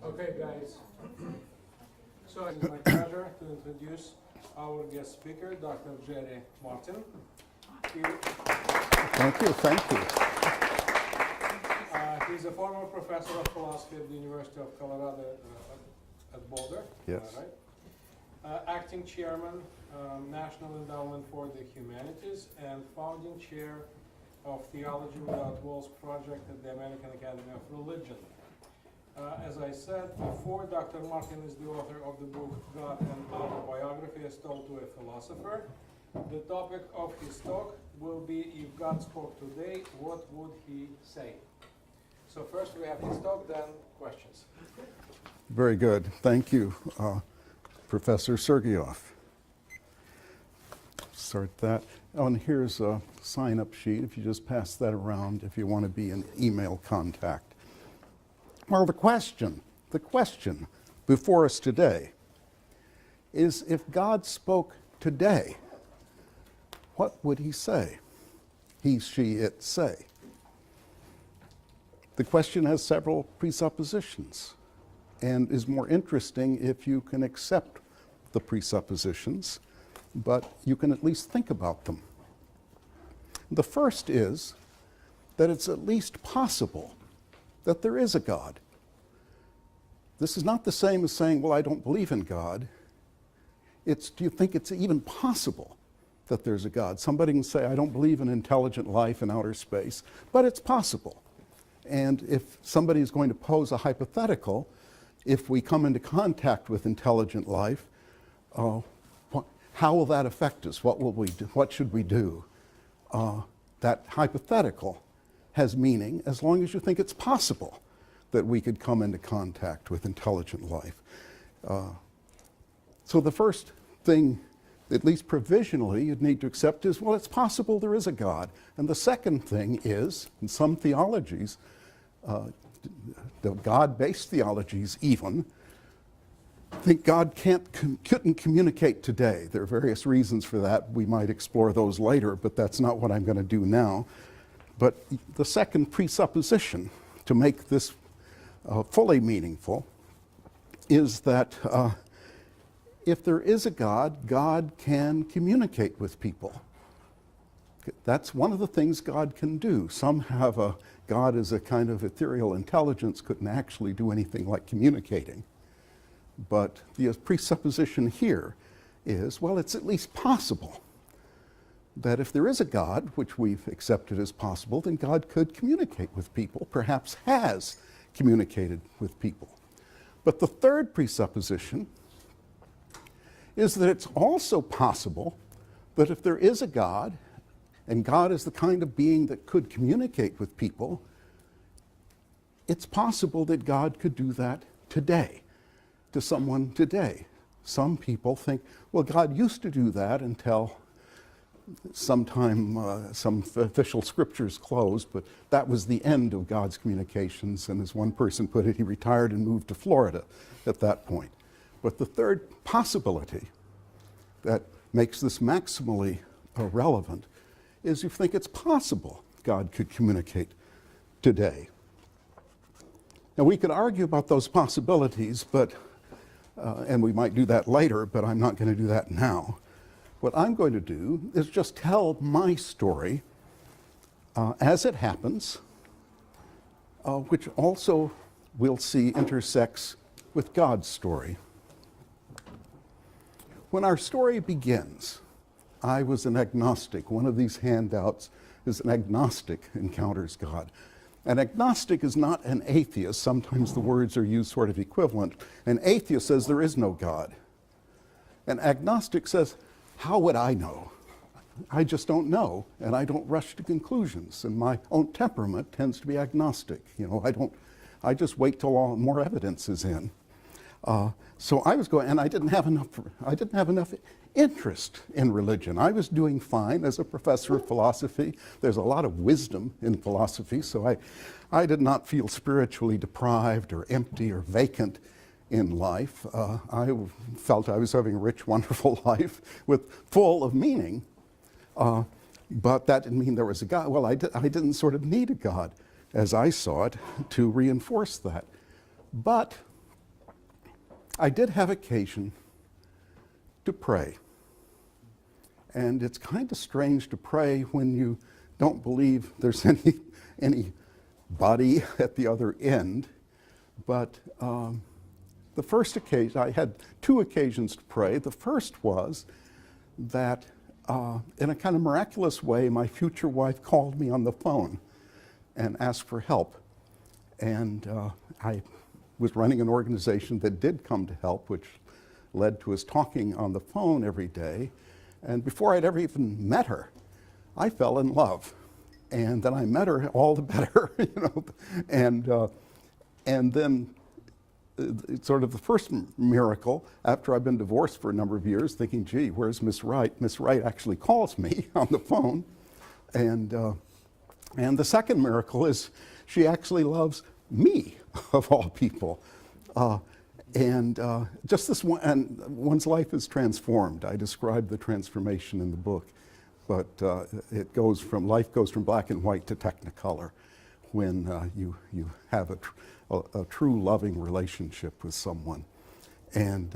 Okay, guys. So it's my pleasure to introduce our guest speaker, Dr. Jerry Martin. Thank you. He's a former professor of philosophy at the University of Colorado at Boulder. Yes. Right? Acting chairman, National Endowment for the Humanities, and founding chair of Theology Without Walls project at the American Academy of Religion. As I said before, Dr. Martin is the author of the book God and Autobiography as Told to a Philosopher. The topic of his talk will be, if God spoke today, what would he say? So first we have his talk, then questions. Very good. Thank you, Professor Sergeyev. Start that. Oh, and here's a sign-up sheet. If you just pass that around, if you want to be in email contact. Well, the question before us today is, if God spoke today, what would he say? He, she, it say. The question has several presuppositions and is more interesting if you can accept the presuppositions, but you can at least think about them. The first is that it's at least possible that there is a God. This is not the same as saying, well, I don't believe in God. It's, do you think it's even possible that there's a God? Somebody can say, I don't believe in intelligent life in outer space, but it's possible. And if somebody is going to pose a hypothetical, if we come into contact with intelligent life, how will that affect us? What will we do? What should we do? That hypothetical has meaning as long as you think it's possible that we could come into contact with intelligent life. So the first thing, at least provisionally, you'd need to accept is, well, it's possible there is a God. And the second thing is, in some theologies, the God-based theologies even, think God couldn't communicate today. There are various reasons for that. We might explore those later, but that's not what I'm going to do now. But the second presupposition to make this fully meaningful is that if there is a God, God can communicate with people. That's one of the things God can do. Some have God as a kind of ethereal intelligence, couldn't actually do anything like communicating. But the presupposition here is, well, it's at least possible that if there is a God, which we've accepted as possible, then God could communicate with people, perhaps has communicated with people. But the third presupposition is that it's also possible that if there is a God, and God is the kind of being that could communicate with people, it's possible that God could do that today, to someone today. Some people think, well, God used to do that until sometime some official scriptures closed, but that was the end of God's communications, and as one person put it, he retired and moved to Florida at that point. But the third possibility that makes this maximally relevant is you think it's possible God could communicate today. Now we could argue about those possibilities, but and we might do that later, but I'm not going to do that now. What I'm going to do is just tell my story as it happens, which also we'll see intersects with God's story. When our story begins, I was an agnostic. One of these handouts is an agnostic encounters God. An agnostic is not an atheist. Sometimes the words are used sort of equivalent. An atheist says there is no God. An agnostic says, how would I know? I just don't know, and I don't rush to conclusions. And my own temperament tends to be agnostic. You know, I just wait till more evidence is in. So I was going, and I didn't have enough interest in religion. I was doing fine as a professor of philosophy. There's a lot of wisdom in philosophy, so I did not feel spiritually deprived or empty or vacant in life. I felt I was having a rich, wonderful life full of meaning, but that didn't mean there was a God. Well, I didn't sort of need a God, as I saw it, to reinforce that. But I did have occasion to pray. And it's kind of strange to pray when you don't believe there's any body at the other end. But the first occasion, I had two occasions to pray. The first was that in a kind of miraculous way, my future wife called me on the phone and asked for help. And I was running an organization that did come to help, which led to us talking on the phone every day. And before I'd ever even met her, I fell in love. And then I met her all the better, you know. And then it's sort of the first miracle, after I've been divorced for a number of years, thinking, gee, where's Miss Wright? Miss Wright actually calls me on the phone. And the second miracle is she actually loves me, of all people. Just this one, and one's life is transformed. I describe the transformation in the book, but life goes from black and white to technicolor when you have a true loving relationship with someone. And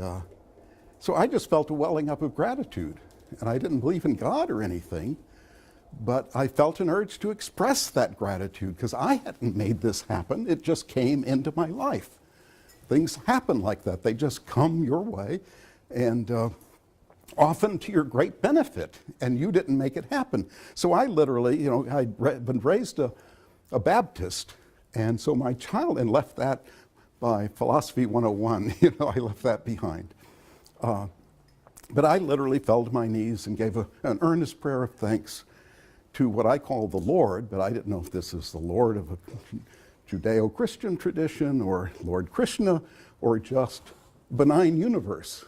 so I just felt a welling up of gratitude. And I didn't believe in God or anything, but I felt an urge to express that gratitude because I hadn't made this happen. It just came into my life. Things happen like that. They just come your way, and often to your great benefit, and you didn't make it happen. So I literally, I'd been raised a Baptist, and so my child, and left that by Philosophy 101, I left that behind. But I literally fell to my knees and gave an earnest prayer of thanks to what I call the Lord, but I didn't know if this is the Lord of a Judeo-Christian tradition or Lord Krishna or just benign universe,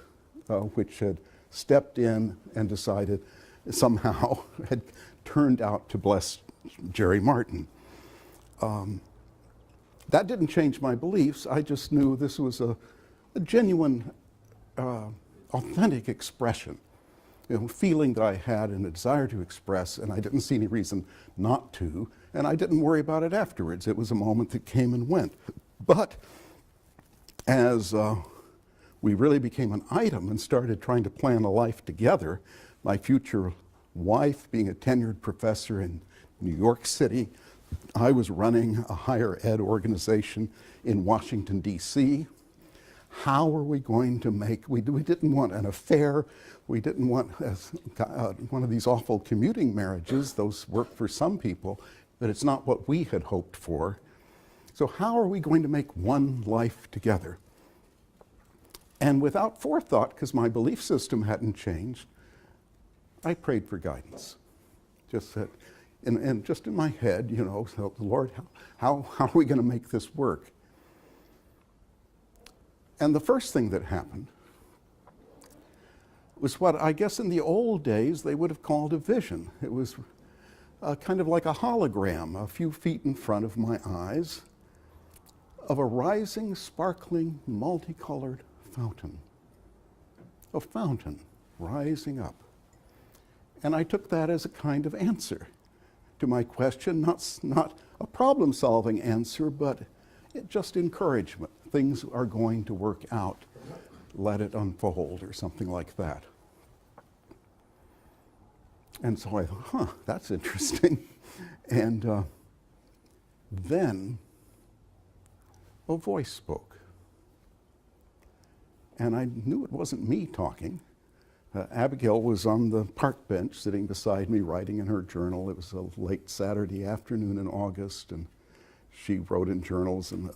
which had stepped in and decided somehow had turned out to bless Jerry Martin. That didn't change my beliefs. I just knew this was a genuine, authentic expression, feeling that I had and a desire to express, and I didn't see any reason not to, and I didn't worry about it afterwards. It was a moment that came and went. But as we really became an item and started trying to plan a life together, my future wife being a tenured professor in New York City, I was running a higher ed organization in Washington, D.C. How were we going to make, we didn't want an affair, we didn't want one of these awful commuting marriages. Those work for some people, but it's not what we had hoped for. So how are we going to make one life together? And without forethought, because my belief system hadn't changed, I prayed for guidance. Just that, and just in my head, so, Lord, how are we going to make this work? And the first thing that happened was what I guess in the old days they would have called a vision. It was kind of like a hologram a few feet in front of my eyes of a rising, sparkling, multicolored fountain. A fountain rising up. And I took that as a kind of answer to my question, not a problem-solving answer, but just encouragement. Things are going to work out. Let it unfold, or something like that. And so I thought, that's interesting. And then a voice spoke. And I knew it wasn't me talking. Abigail was on the park bench sitting beside me writing in her journal. It was a late Saturday afternoon in August, and she wrote in journals, and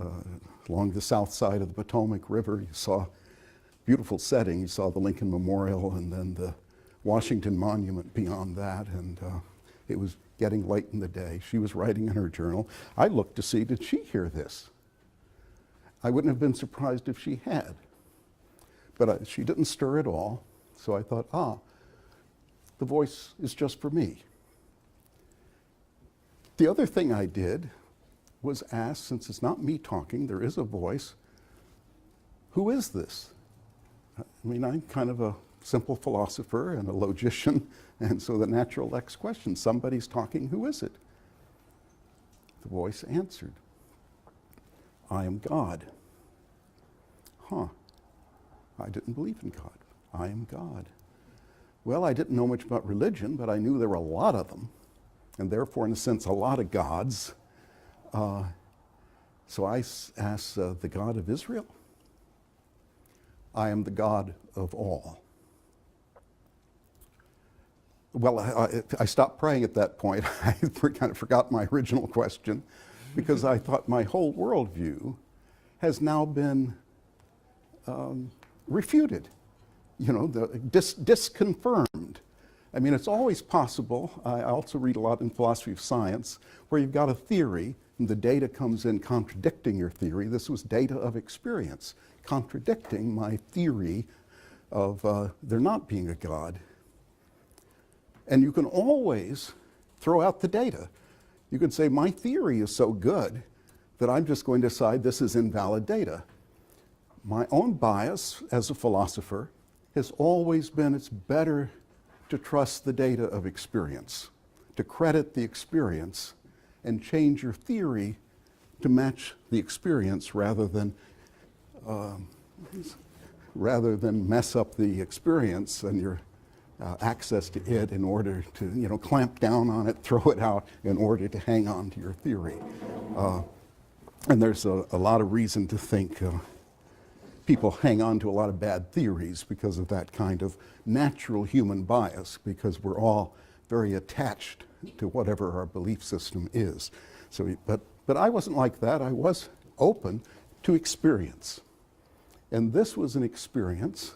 along the south side of the Potomac River, you saw beautiful setting. You saw the Lincoln Memorial and then the Washington Monument beyond that, and it was getting late in the day. She was writing in her journal. I looked to see, did she hear this? I wouldn't have been surprised if she had, but she didn't stir at all. So I thought, the voice is just for me. The other thing I did was ask, since it's not me talking, there is a voice, who is this? I mean, I'm kind of a simple philosopher and a logician, and so the natural next question, somebody's talking, who is it? The voice answered, I am God. I didn't believe in God. I am God. Well, I didn't know much about religion, but I knew there were a lot of them, and therefore, in a sense, a lot of gods. So I asked the God of Israel, I am the God of all. Well, I stopped praying at that point. I kind of forgot my original question because I thought my whole worldview has now been refuted, disconfirmed. I mean, it's always possible. I also read a lot in philosophy of science where you've got a theory and the data comes in contradicting your theory. This was data of experience, contradicting my theory of there not being a God. And you can always throw out the data. You can say, my theory is so good that I'm just going to decide this is invalid data. My own bias as a philosopher has always been it's better to trust the data of experience, to credit the experience and change your theory to match the experience rather than mess up the experience and your access to it in order to clamp down on it, throw it out in order to hang on to your theory. And there's a lot of reason to think people hang on to a lot of bad theories because of that kind of natural human bias, because we're all very attached to whatever our belief system is. So, but I wasn't like that. I was open to experience. And this was an experience.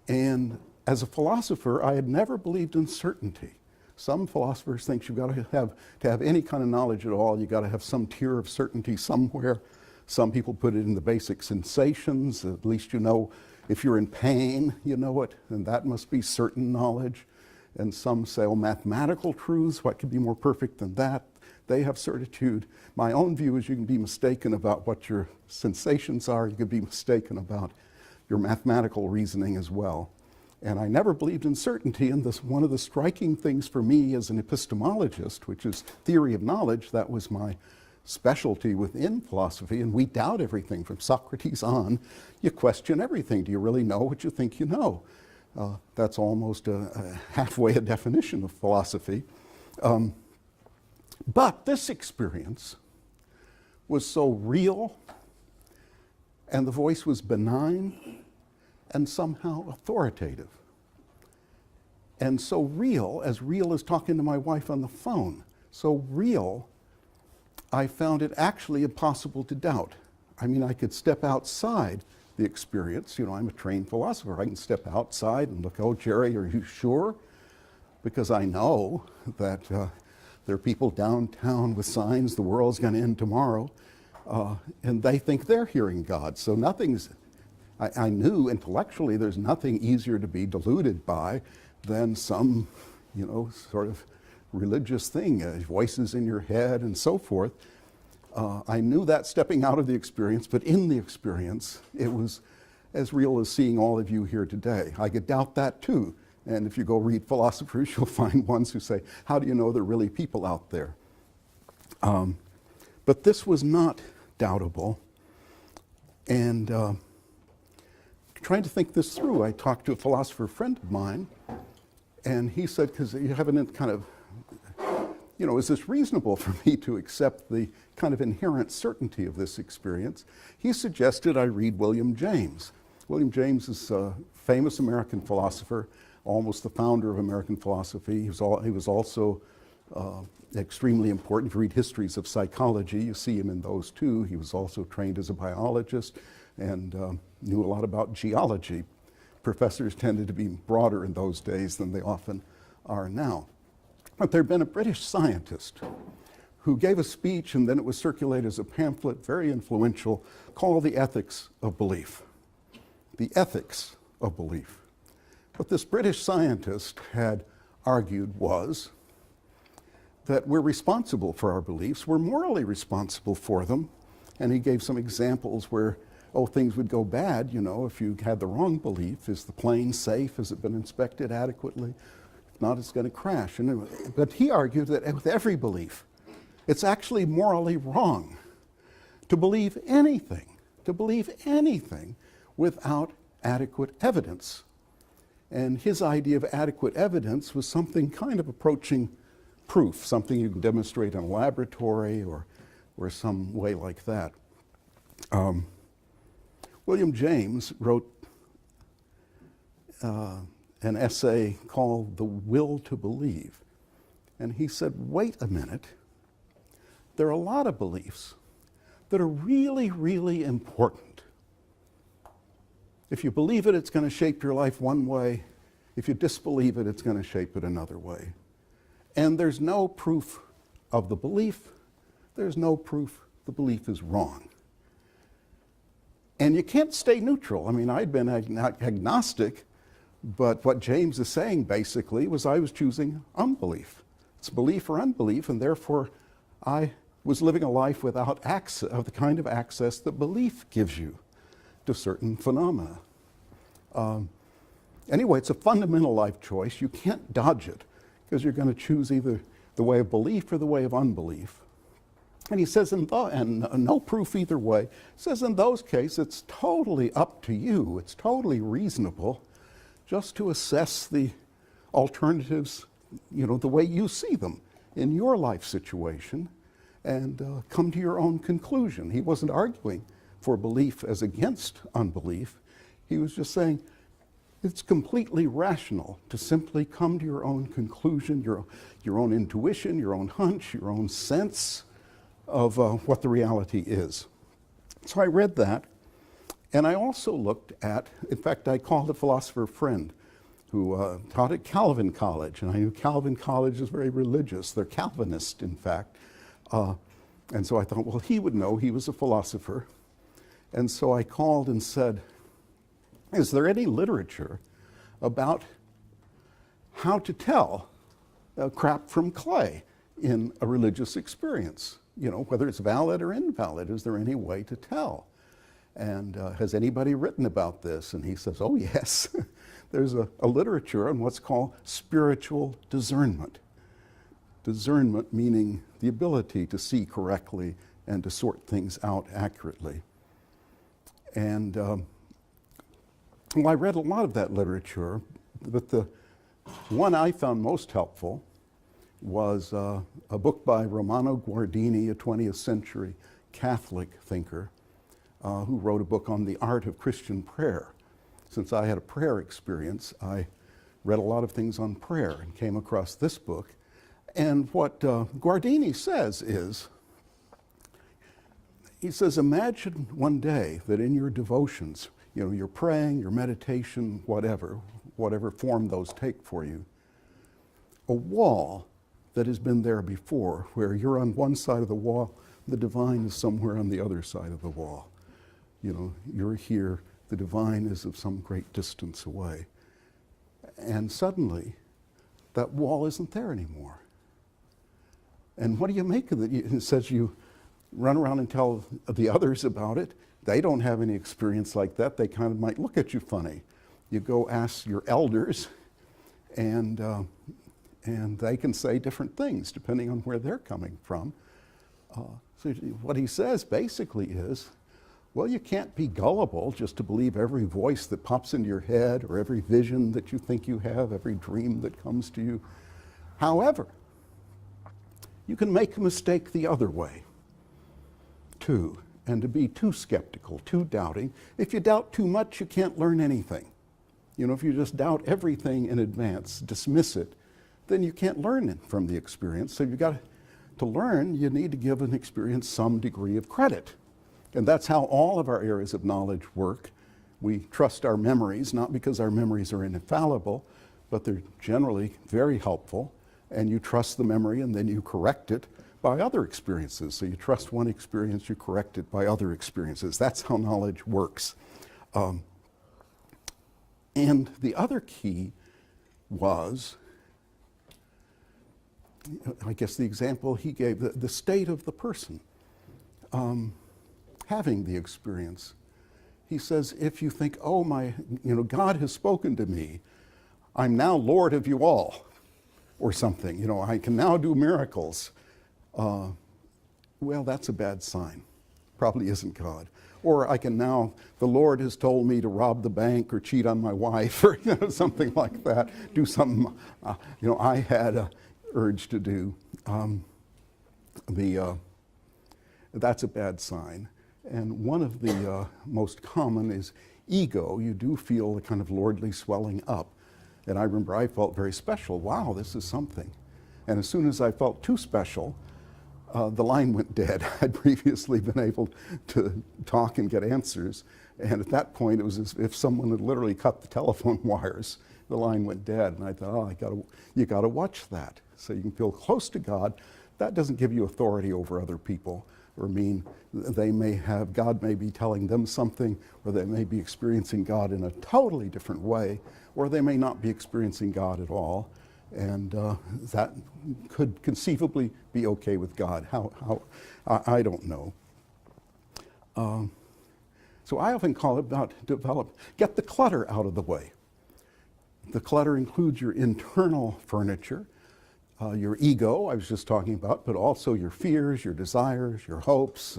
And as a philosopher, I had never believed in certainty. Some philosophers think you've got to have any kind of knowledge at all, you've got to have some tier of certainty somewhere. Some people put it in the basic sensations. At least you know if you're in pain, you know it, and that must be certain knowledge. And some say, oh, mathematical truths, what could be more perfect than that? They have certitude. My own view is you can be mistaken about what your sensations are. You can be mistaken about your mathematical reasoning as well. And I never believed in certainty, and one of the striking things for me as an epistemologist, which is theory of knowledge, that was my specialty within philosophy, and we doubt everything from Socrates on. You question everything. Do you really know what you think you know? That's almost halfway a definition of philosophy. But this experience was so real, and the voice was benign, and somehow authoritative. And so real as talking to my wife on the phone, so real, I found it actually impossible to doubt. I mean, I could step outside the experience. I'm a trained philosopher. I can step outside and look, oh, Jerry, are you sure? Because I know that there are people downtown with signs, the world's going to end tomorrow, and they think they're hearing God. So I knew intellectually there's nothing easier to be deluded by than some, sort of religious thing, voices in your head and so forth. I knew that stepping out of the experience, but in the experience, it was as real as seeing all of you here today. I could doubt that too. And if you go read philosophers, you'll find ones who say, how do you know there are really people out there? But this was not doubtable. And trying to think this through, I talked to a philosopher friend of mine, and he said, because you have an kind of, is this reasonable for me to accept the kind of inherent certainty of this experience? He suggested I read William James. William James is a famous American philosopher, almost the founder of American philosophy. He was also extremely important. If you read histories of psychology, you see him in those too. He was also trained as a biologist and knew a lot about geology. Professors tended to be broader in those days than they often are now. But there had been a British scientist who gave a speech, and then it was circulated as a pamphlet, very influential, called The Ethics of Belief. The Ethics of Belief. What this British scientist had argued was that we're responsible for our beliefs, we're morally responsible for them, and he gave some examples where things would go bad, if you had the wrong belief. Is the plane safe? Has it been inspected adequately? If not, it's going to crash. But he argued that with every belief, it's actually morally wrong to believe anything without adequate evidence. And his idea of adequate evidence was something kind of approaching proof, something you can demonstrate in a laboratory or some way like that. William James wrote an essay called The Will to Believe. And he said, wait a minute, there are a lot of beliefs that are really, really important. If you believe it, it's going to shape your life one way. If you disbelieve it, it's going to shape it another way. And there's no proof of the belief. There's no proof the belief is wrong. And you can't stay neutral. I mean, I'd been agnostic, but what James is saying basically was I was choosing unbelief. It's belief or unbelief, and therefore I was living a life without access, of the kind of access that belief gives you to certain phenomena. Anyway, it's a fundamental life choice. You can't dodge it because you're going to choose either the way of belief or the way of unbelief. And he says, and no proof either way, says in those cases it's totally up to you. It's totally reasonable just to assess the alternatives, you know, the way you see them in your life situation and come to your own conclusion. He wasn't arguing for belief as against unbelief. He was just saying it's completely rational to simply come to your own conclusion, your own intuition, your own hunch, your own sense of what the reality is. So I read that, and I also looked at, in fact, I called a philosopher friend who taught at Calvin College, and I knew Calvin College is very religious. They're Calvinist, in fact. And so I thought, well, he would know. He was a philosopher. And so I called and said, is there any literature about how to tell crap from clay in a religious experience? You know, whether it's valid or invalid, is there any way to tell? And has anybody written about this? And he says, oh yes, there's a literature on what's called spiritual discernment. Discernment meaning the ability to see correctly and to sort things out accurately. And well, I read a lot of that literature, but the one I found most helpful was a book by Romano Guardini, a 20th century Catholic thinker, who wrote a book on the art of Christian prayer. Since I had a prayer experience, I read a lot of things on prayer and came across this book. And what Guardini says is, he says, imagine one day that in your devotions, you know, your praying, your meditation, whatever form those take for you, a wall that has been there before, where you're on one side of the wall, the divine is somewhere on the other side of the wall. You know, you're here, the divine is of some great distance away. And suddenly, that wall isn't there anymore. And what do you make of it? It says you run around and tell the others about it. They don't have any experience like that. They kind of might look at you funny. You go ask your elders, and they can say different things depending on where they're coming from. So what he says basically is, well, you can't be gullible just to believe every voice that pops into your head or every vision that you think you have, every dream that comes to you. However, you can make a mistake the other way, too, and to be too skeptical, too doubting. If you doubt too much, you can't learn anything. You know, if you just doubt everything in advance, dismiss it, then you can't learn from the experience. So to learn, you need to give an experience some degree of credit. And that's how all of our areas of knowledge work. We trust our memories, not because our memories are infallible, but they're generally very helpful. And you trust the memory and then you correct it by other experiences. So you trust one experience, you correct it by other experiences. That's how knowledge works. And the other key was, I guess the example he gave, the state of the person having the experience. He says, if you think, oh God has spoken to me, I'm now Lord of you all, or something, you know, I can now do miracles. Well, that's a bad sign, probably isn't God. Or I can now, the Lord has told me to rob the bank or cheat on my wife or something like that, do something I had a urge to do. That's a bad sign. And one of the most common is ego. You do feel the kind of lordly swelling up. And I remember I felt very special. Wow, this is something. And as soon as I felt too special, the line went dead. I'd previously been able to talk and get answers. And at that point, it was as if someone had literally cut the telephone wires. The line went dead. And I thought, you got to watch that. So you can feel close to God. That doesn't give you authority over other people, or mean God may be telling them something, or they may be experiencing God in a totally different way, or they may not be experiencing God at all. And that could conceivably be okay with God. How I don't know. So I often call it about get the clutter out of the way. The clutter includes your internal furniture, your ego, I was just talking about, but also your fears, your desires, your hopes,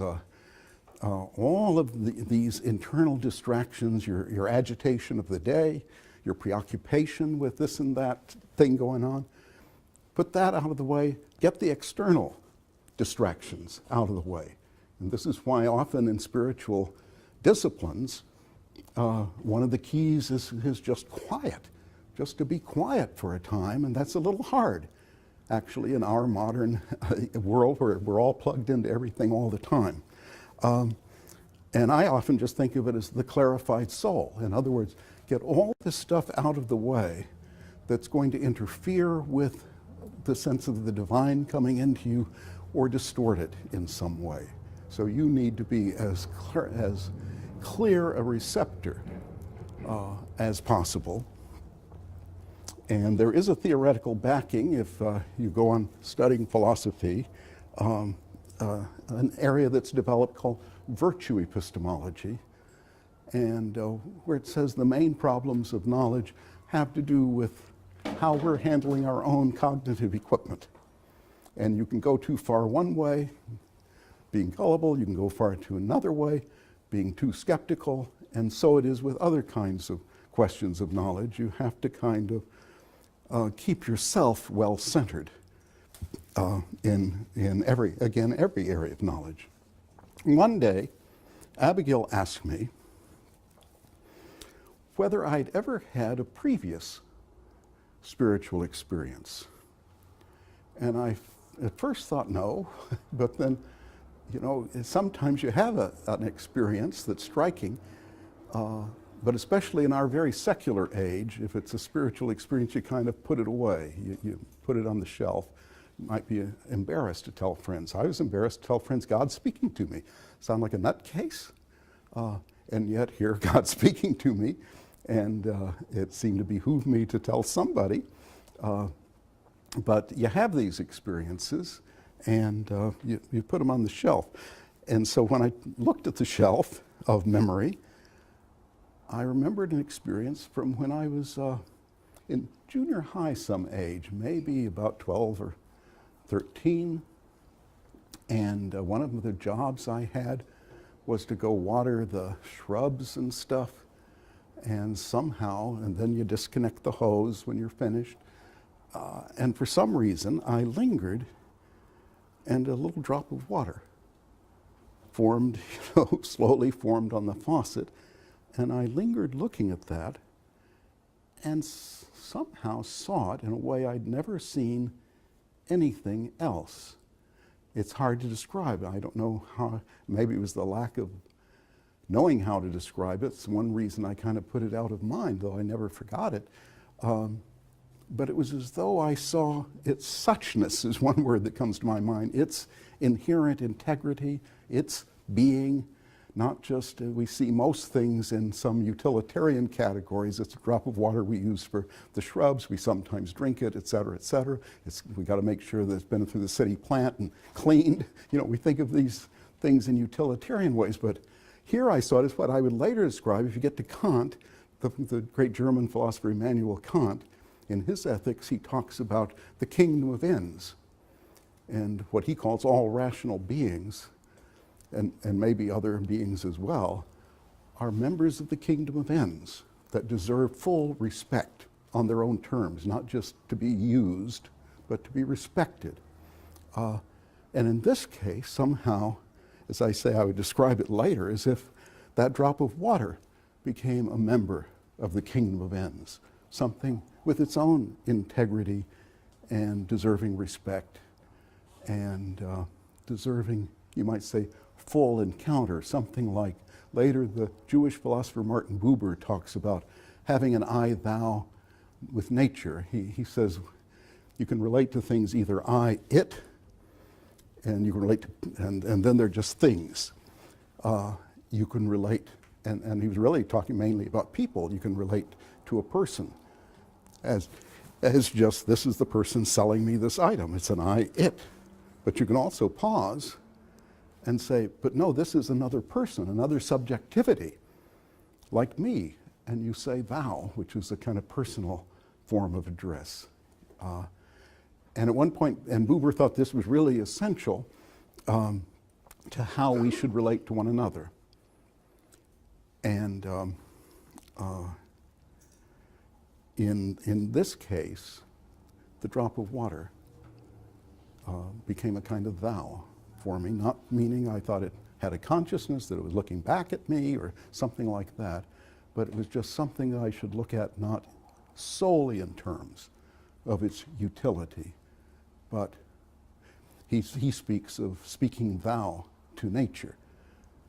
all of these internal distractions, your agitation of the day, your preoccupation with this and that thing going on. Put that out of the way. Get the external distractions out of the way. And this is why often in spiritual disciplines, one of the keys is just quiet, just to be quiet for a time, and that's a little hard, actually, in our modern world where we're all plugged into everything all the time. And I often just think of it as the clarified soul. In other words, get all this stuff out of the way that's going to interfere with the sense of the divine coming into you or distort it in some way. So you need to be as clear a receptor as possible. And there is a theoretical backing if you go on studying philosophy, an area that's developed called virtue epistemology, and where it says the main problems of knowledge have to do with how we're handling our own cognitive equipment. And you can go too far one way, being gullible, you can go far to another way, being too skeptical, and so it is with other kinds of questions of knowledge. You have to kind of keep yourself well-centered in every area of knowledge. One day, Abigail asked me whether I'd ever had a previous spiritual experience. And I at first thought no, but then, sometimes you have an experience that's striking, but especially in our very secular age, if it's a spiritual experience, you kind of put it away. You put it on the shelf. You might be embarrassed to tell friends. I was embarrassed to tell friends God's speaking to me. Sound like a nutcase? And yet here God's speaking to me, and it seemed to behoove me to tell somebody. But you have these experiences, and you put them on the shelf. And so when I looked at the shelf of memory, I remembered an experience from when I was in junior high some age, maybe about 12 or 13. And one of the jobs I had was to go water the shrubs and stuff. And somehow, and then you disconnect the hose when you're finished. And for some reason, I lingered, and a little drop of water formed, slowly formed on the faucet. And I lingered looking at that and somehow saw it in a way I'd never seen anything else. It's hard to describe. I don't know how, maybe it was the lack of knowing how to describe it. It's one reason I kind of put it out of mind, though I never forgot it. But it was as though I saw its suchness is one word that comes to my mind. Its inherent integrity, its being, not just, we see most things in some utilitarian categories. It's a drop of water we use for the shrubs. We sometimes drink it, et cetera, et cetera. We got to make sure that it's been through the city plant and cleaned. We think of these things in utilitarian ways, but here I saw it as what I would later describe, if you get to Kant, the great German philosopher Immanuel Kant. In his ethics, he talks about the kingdom of ends and what he calls all rational beings. and maybe other beings as well, are members of the kingdom of ends that deserve full respect on their own terms, not just to be used, but to be respected. And in this case, somehow, as I say, I would describe it later as if that drop of water became a member of the kingdom of ends, something with its own integrity and deserving respect and deserving, you might say, full encounter, something like later the Jewish philosopher Martin Buber talks about having an I-thou with nature. He says you can relate to things either I, it, and you can relate to, and then they're just things. You can relate, and he was really talking mainly about people. You can relate to a person as just, this is the person selling me this item. It's an I, it. But you can also pause and say, but no, this is another person, another subjectivity, like me. And you say thou, which is a kind of personal form of address. And at one point, and Buber thought this was really essential to how we should relate to one another. And in this case, the drop of water became a kind of thou for me, not meaning I thought it had a consciousness, that it was looking back at me or something like that, but it was just something that I should look at not solely in terms of its utility, but he speaks of speaking thou to nature,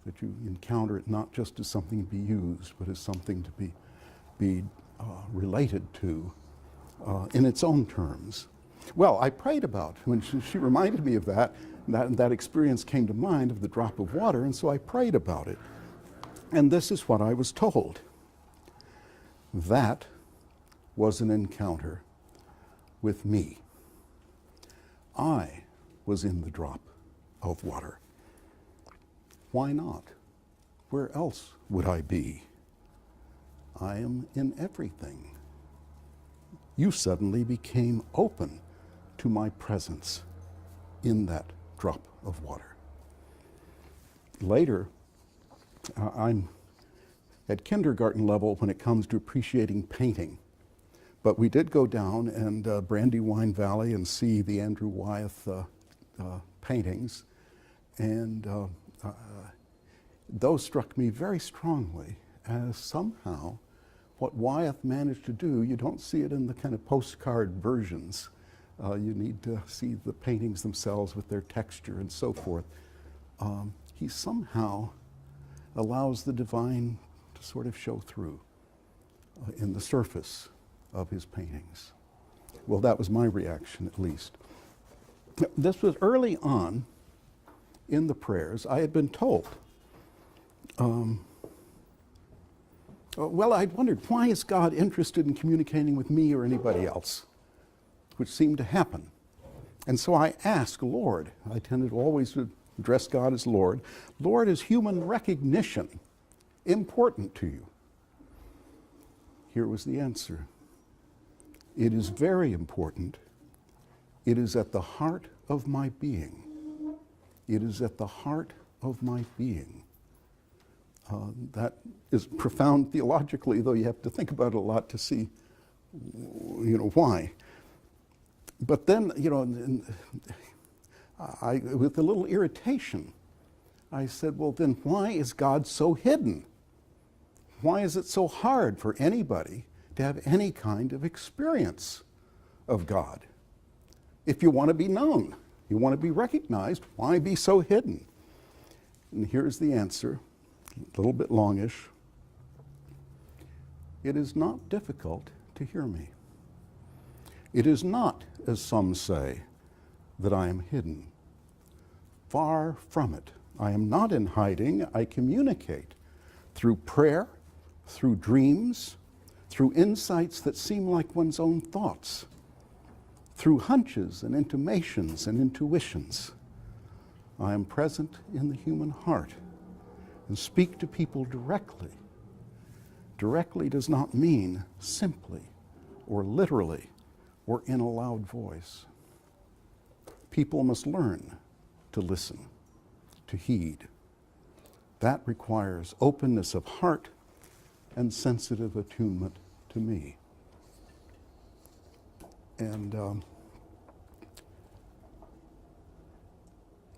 that you encounter it not just as something to be used, but as something to be related to in its own terms. Well, I prayed about, when she reminded me of that experience came to mind of the drop of water, and so I prayed about it. And this is what I was told. That was an encounter with me. I was in the drop of water. Why not? Where else would I be? I am in everything. You suddenly became open to my presence in that drop of water. Later, I'm at kindergarten level when it comes to appreciating painting. But we did go down and Brandywine Valley and see the Andrew Wyeth paintings. And those struck me very strongly as somehow what Wyeth managed to do, you don't see it in the kind of postcard versions. You need to see the paintings themselves with their texture and so forth. He somehow allows the divine to sort of show through in the surface of his paintings. Well, that was my reaction, at least. This was early on in the prayers. I had been told, well, I'd wondered, why is God interested in communicating with me or anybody else? Which seemed to happen. And so I asked, Lord, I tended always to address God as Lord. Lord, is human recognition important to you? Here was the answer. It is very important. It is at the heart of my being. It is at the heart of my being. That is profound theologically, though you have to think about it a lot to see, why. But then, with a little irritation, I said, well, then why is God so hidden? Why is it so hard for anybody to have any kind of experience of God? If you want to be known, you want to be recognized, why be so hidden? And here's the answer, a little bit longish. It is not difficult to hear me. It is not, as some say, that I am hidden. Far from it. I am not in hiding. I communicate through prayer, through dreams, through insights that seem like one's own thoughts, through hunches and intimations and intuitions. I am present in the human heart and speak to people directly. Directly does not mean simply or literally or in a loud voice. People must learn to listen, to heed, That requires openness of heart and sensitive attunement to me. And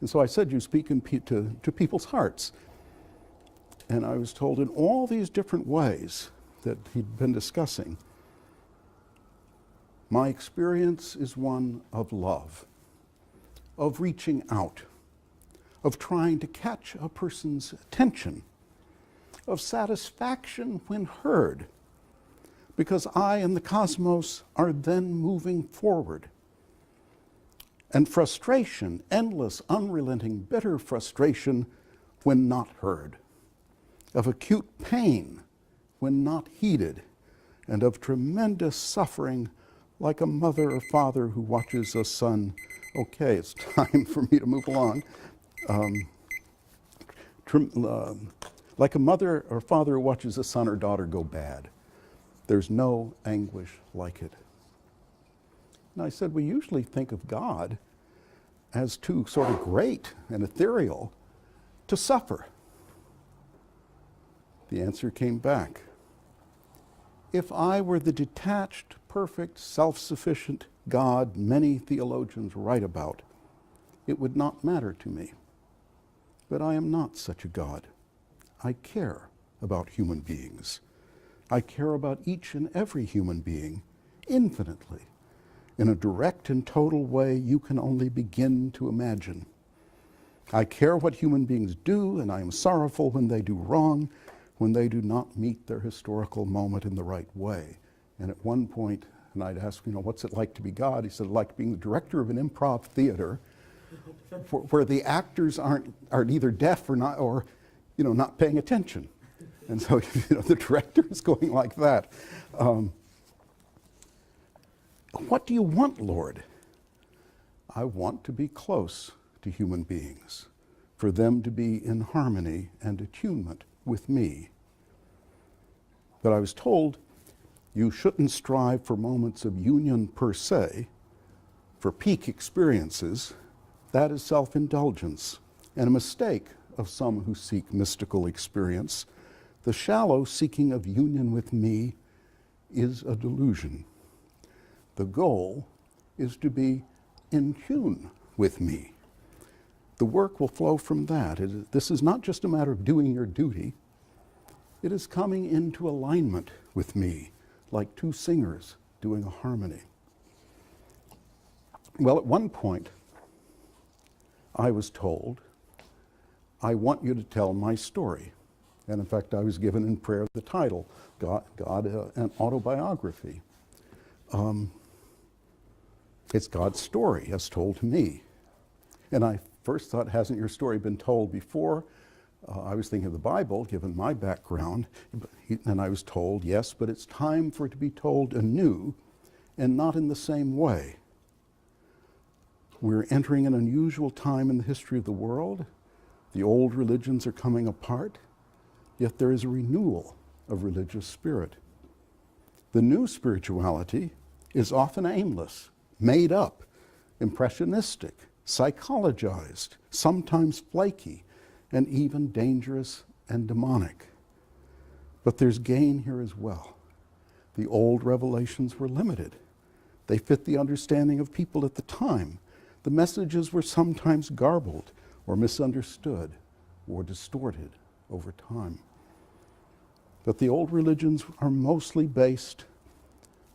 so I said, you speak to people's hearts. And I was told in all these different ways that he'd been discussing, my experience is one of love, of reaching out, of trying to catch a person's attention, of satisfaction when heard, because I and the cosmos are then moving forward. And frustration, endless, unrelenting, bitter frustration when not heard, of acute pain when not heeded, and of tremendous suffering like a mother or father who watches a son. Okay, it's time for me to move along. Like a mother or father who watches a son or daughter go bad. There's no anguish like it. And I said, we usually think of God as too sort of great and ethereal to suffer. The answer came back. If I were the detached, perfect, self-sufficient God many theologians write about, it would not matter to me. But I am not such a God. I care about human beings. I care about each and every human being infinitely, in a direct and total way you can only begin to imagine. I care what human beings do, and I am sorrowful when they do wrong, when they do not meet their historical moment in the right way. And at one point, and I'd ask, what's it like to be God? He said, like being the director of an improv theater where the actors are either deaf or not paying attention. And so, the director is going like that. What do you want, Lord? I want to be close to human beings, for them to be in harmony and attunement with me. But I was told you shouldn't strive for moments of union per se, for peak experiences. That is self-indulgence and a mistake of some who seek mystical experience. The shallow seeking of union with me is a delusion. The goal is to be in tune with me. The work will flow from that. This is not just a matter of doing your duty. It is coming into alignment with me, like two singers doing a harmony. Well, at one point, I was told, I want you to tell my story. And in fact, I was given in prayer the title, God an Autobiography. It's God's story as told to me. And I first thought, hasn't your story been told before? I was thinking of the Bible, given my background, and I was told, yes, but it's time for it to be told anew and not in the same way. We're entering an unusual time in the history of the world. The old religions are coming apart, yet there is a renewal of religious spirit. The new spirituality is often aimless, made up, impressionistic, psychologized, sometimes flaky, and even dangerous and demonic. But there's gain here as well. The old revelations were limited. They fit the understanding of people at the time. The messages were sometimes garbled or misunderstood or distorted over time. But the old religions are mostly based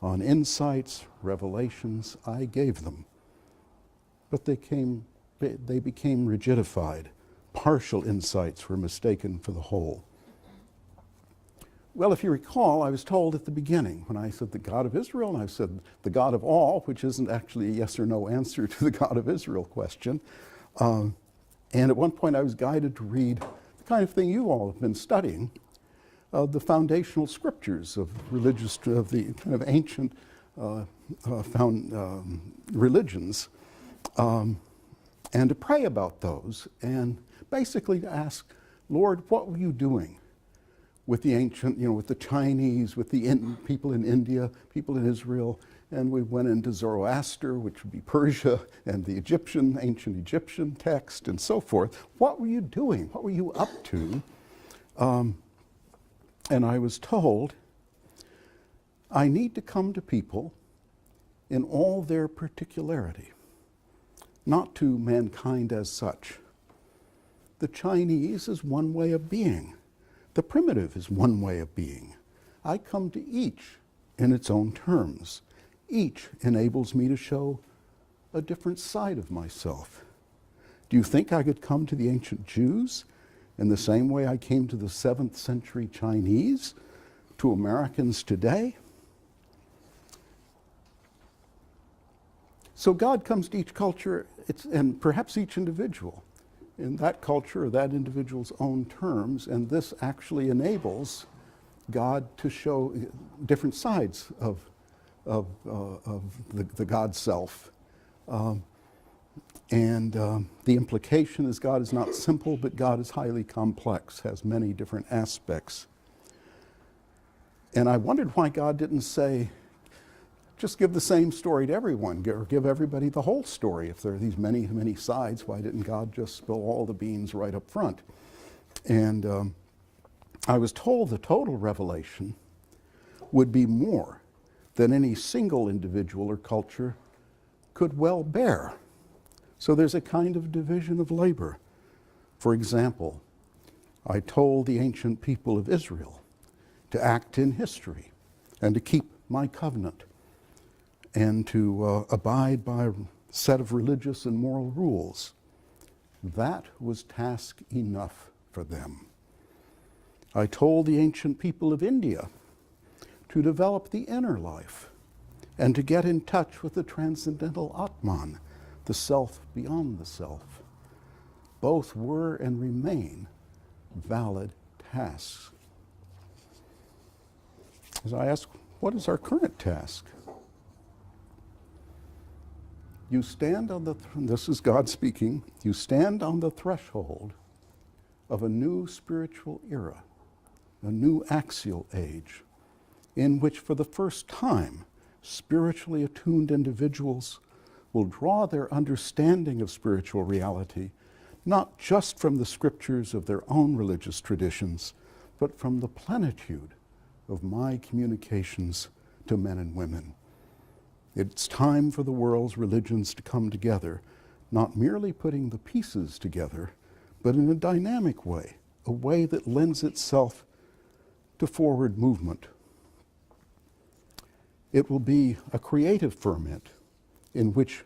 on insights, revelations I gave them. But they became rigidified. Partial insights were mistaken for the whole. Well, if you recall, I was told at the beginning, when I said the God of Israel, and I said the God of all, which isn't actually a yes or no answer to the God of Israel question. And at one point I was guided to read the kind of thing you all have been studying, the foundational scriptures of the kind of ancient religions, and to pray about those, and basically to ask, Lord, what were you doing with the ancient, with the Chinese, with the people in India, people in Israel, and we went into Zoroaster, which would be Persia, and the ancient Egyptian text, and so forth. What were you doing? What were you up to And I was told I need to come to people in all their particularity, not to mankind as such. The Chinese is one way of being. The primitive is one way of being. I come to each in its own terms. Each enables me to show a different side of myself. Do you think I could come to the ancient Jews in the same way I came to the 7th century Chinese, to Americans today? So God comes to each culture, and perhaps each individual, in that culture or that individual's own terms, and this actually enables God to show different sides of the God self. The implication is God is not simple, but God is highly complex, has many different aspects. And I wondered why God didn't say, just give the same story to everyone, or give everybody the whole story. If there are these many, many sides, why didn't God just spill all the beans right up front? And I was told the total revelation would be more than any single individual or culture could well bear. So there's a kind of division of labor. For example, I told the ancient people of Israel to act in history and to keep my covenant and to abide by a set of religious and moral rules. That was task enough for them. I told the ancient people of India to develop the inner life and to get in touch with the transcendental Atman, the self beyond the self. Both were and remain valid tasks. As I ask, what is our current task? You stand on this is God speaking, you stand on the threshold of a new spiritual era, a new axial age, in which for the first time, spiritually attuned individuals will draw their understanding of spiritual reality not just from the scriptures of their own religious traditions, but from the plenitude of my communications to men and women. It's time for the world's religions to come together, not merely putting the pieces together, but in a dynamic way, a way that lends itself to forward movement. It will be a creative ferment in which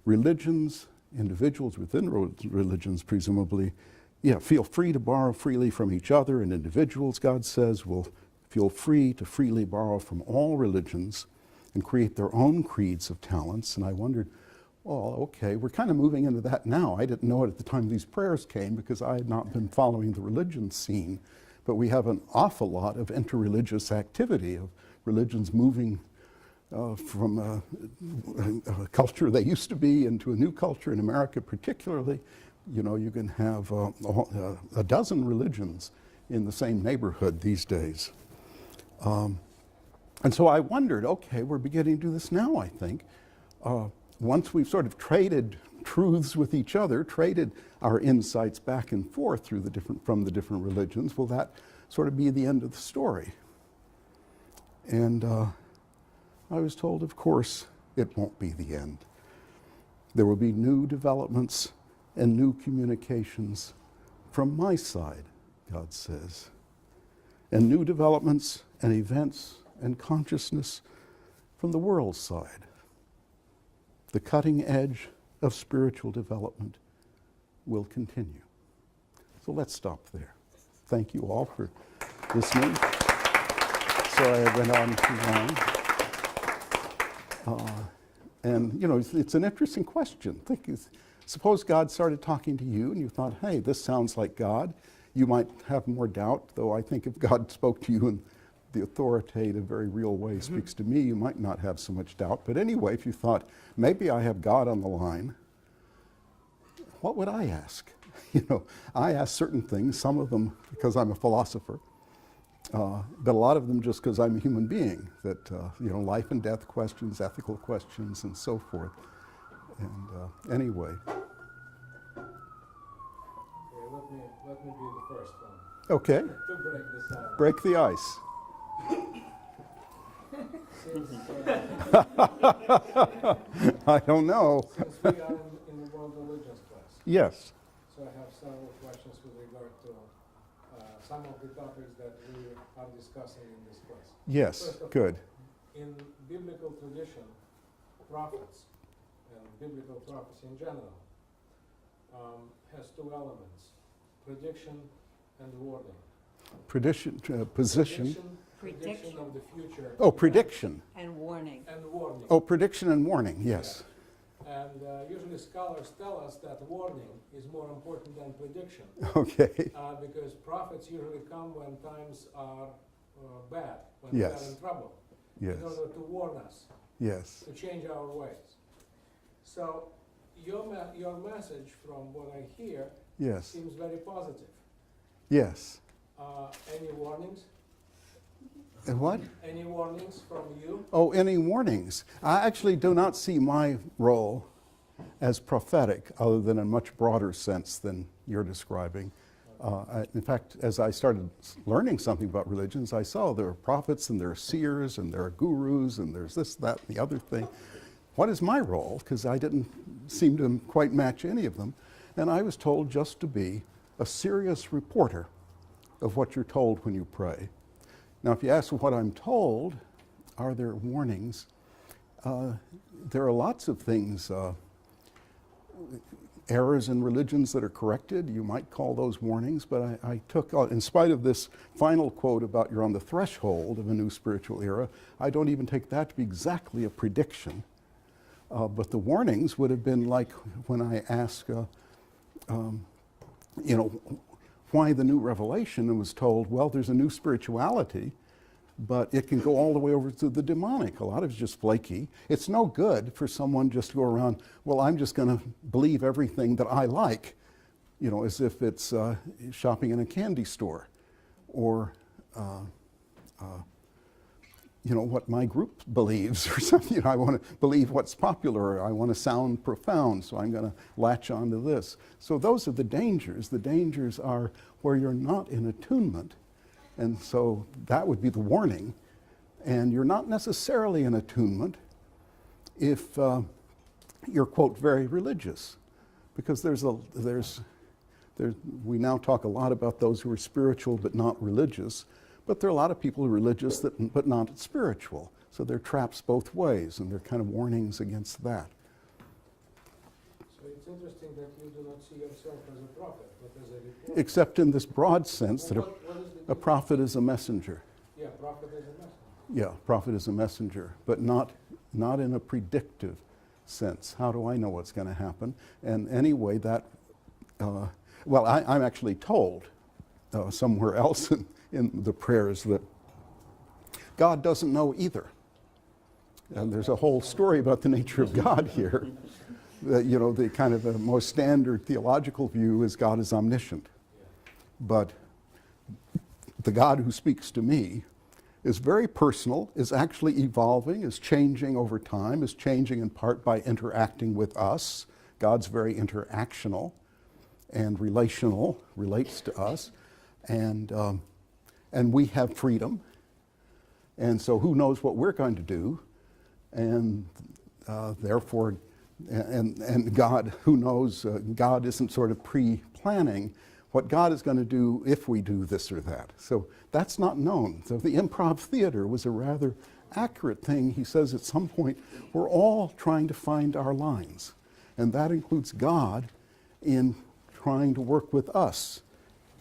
religions, individuals within religions presumably, feel free to borrow freely from each other, and individuals, God says, will feel free to freely borrow from all religions and create their own creeds of talents. And I wondered, well, okay, we're kind of moving into that now. I didn't know it at the time these prayers came because I had not been following the religion scene. But we have an awful lot of interreligious activity, of religions moving from a culture they used to be into a new culture. In America particularly, you can have a dozen religions in the same neighborhood these days. And so I wondered, okay, we're beginning to do this now, I think. Once we've sort of traded truths with each other, traded our insights back and forth from the different religions, will that sort of be the end of the story? And I was told, of course, it won't be the end. There will be new developments and new communications from my side, God says, and new developments and events and consciousness from the world's side. The cutting edge of spiritual development will continue. So let's stop there. Thank you all for listening. Sorry I went on too long. It's an interesting question. Suppose God started talking to you and you thought, hey, this sounds like God. You might have more doubt, though I think if God spoke to you in the authoritative, very real way speaks to me, you might not have so much doubt. But anyway, if you thought, maybe I have God on the line, what would I ask? I ask certain things, some of them because I'm a philosopher, but a lot of them just because I'm a human being, that, life and death questions, ethical questions, and so forth. And anyway. Okay, let me let me be the first one Okay, to break the silence. break the ice. Since, I don't know. since we are in the world religions class, Yes, so I have several questions with regard to some of the topics that we are discussing in this class. yes, First of good. all, in biblical tradition, prophets and biblical prophecy in general has two elements: prediction and warning. Prediction, position. Prediction of the future. Oh, prediction. And warning. And warning. Oh, prediction and warning, yes. And usually scholars tell us that warning is more important than prediction, Okay, because prophets usually come when times are bad, when we are Yes. in trouble, yes, in order to warn us, yes, to change our ways. So your message, from what I hear, yes, seems very positive. yes. Any warnings? And what? Any warnings from you? Oh, any warnings? I actually do not see my role as prophetic, other than in a much broader sense than you're describing. In fact, as I started learning something about religions, I saw there are prophets and there are seers and there are gurus and there's this, that, and the other thing. What is my role? Because I didn't seem to quite match any of them. And I was told just to be a serious reporter of what you're told when you pray. Now, if you ask what I'm told, are there warnings? There are lots of things, errors in religions that are corrected. You might call those warnings, but I took, in spite of this final quote about you're on the threshold of a new spiritual era, I don't even take that to be exactly a prediction. But the warnings would have been like when I ask, why the new revelation, and was told, well, there's a new spirituality, but it can go all the way over to the demonic. A lot of it's just flaky. It's no good for someone just to go around, well, I'm just going to believe everything that I like, as if it's shopping in a candy store, or what my group believes or something. I want to believe what's popular. I want to sound profound, so I'm going to latch onto this. So those are the dangers. The dangers are where you're not in attunement, and so that would be the warning. And you're not necessarily in attunement if you're, quote, very religious, because we now talk a lot about those who are spiritual but not religious. But there are a lot of people who are religious but not spiritual. So there are traps both ways, and there are kind of warnings against that. So it's interesting that you do not see yourself as a prophet, but as a reporter. Except in this broad sense that What is the a prophet is a messenger. Yeah, prophet is a messenger. Yeah, prophet is a messenger, but not in a predictive sense. How do I know what's going to happen? And anyway, that, I'm actually told somewhere else in the prayers that God doesn't know either. And there's a whole story about the nature of God here. The kind of the most standard theological view is God is omniscient. But the God who speaks to me is very personal, is actually evolving, is changing over time, is changing in part by interacting with us. God's very interactional and relational, relates to us. And we have freedom, and so who knows what we're going to do, and therefore, and God, who knows, God isn't sort of pre-planning what God is going to do if we do this or that. So that's not known. So the improv theater was a rather accurate thing. He says at some point, we're all trying to find our lines, and that includes God in trying to work with us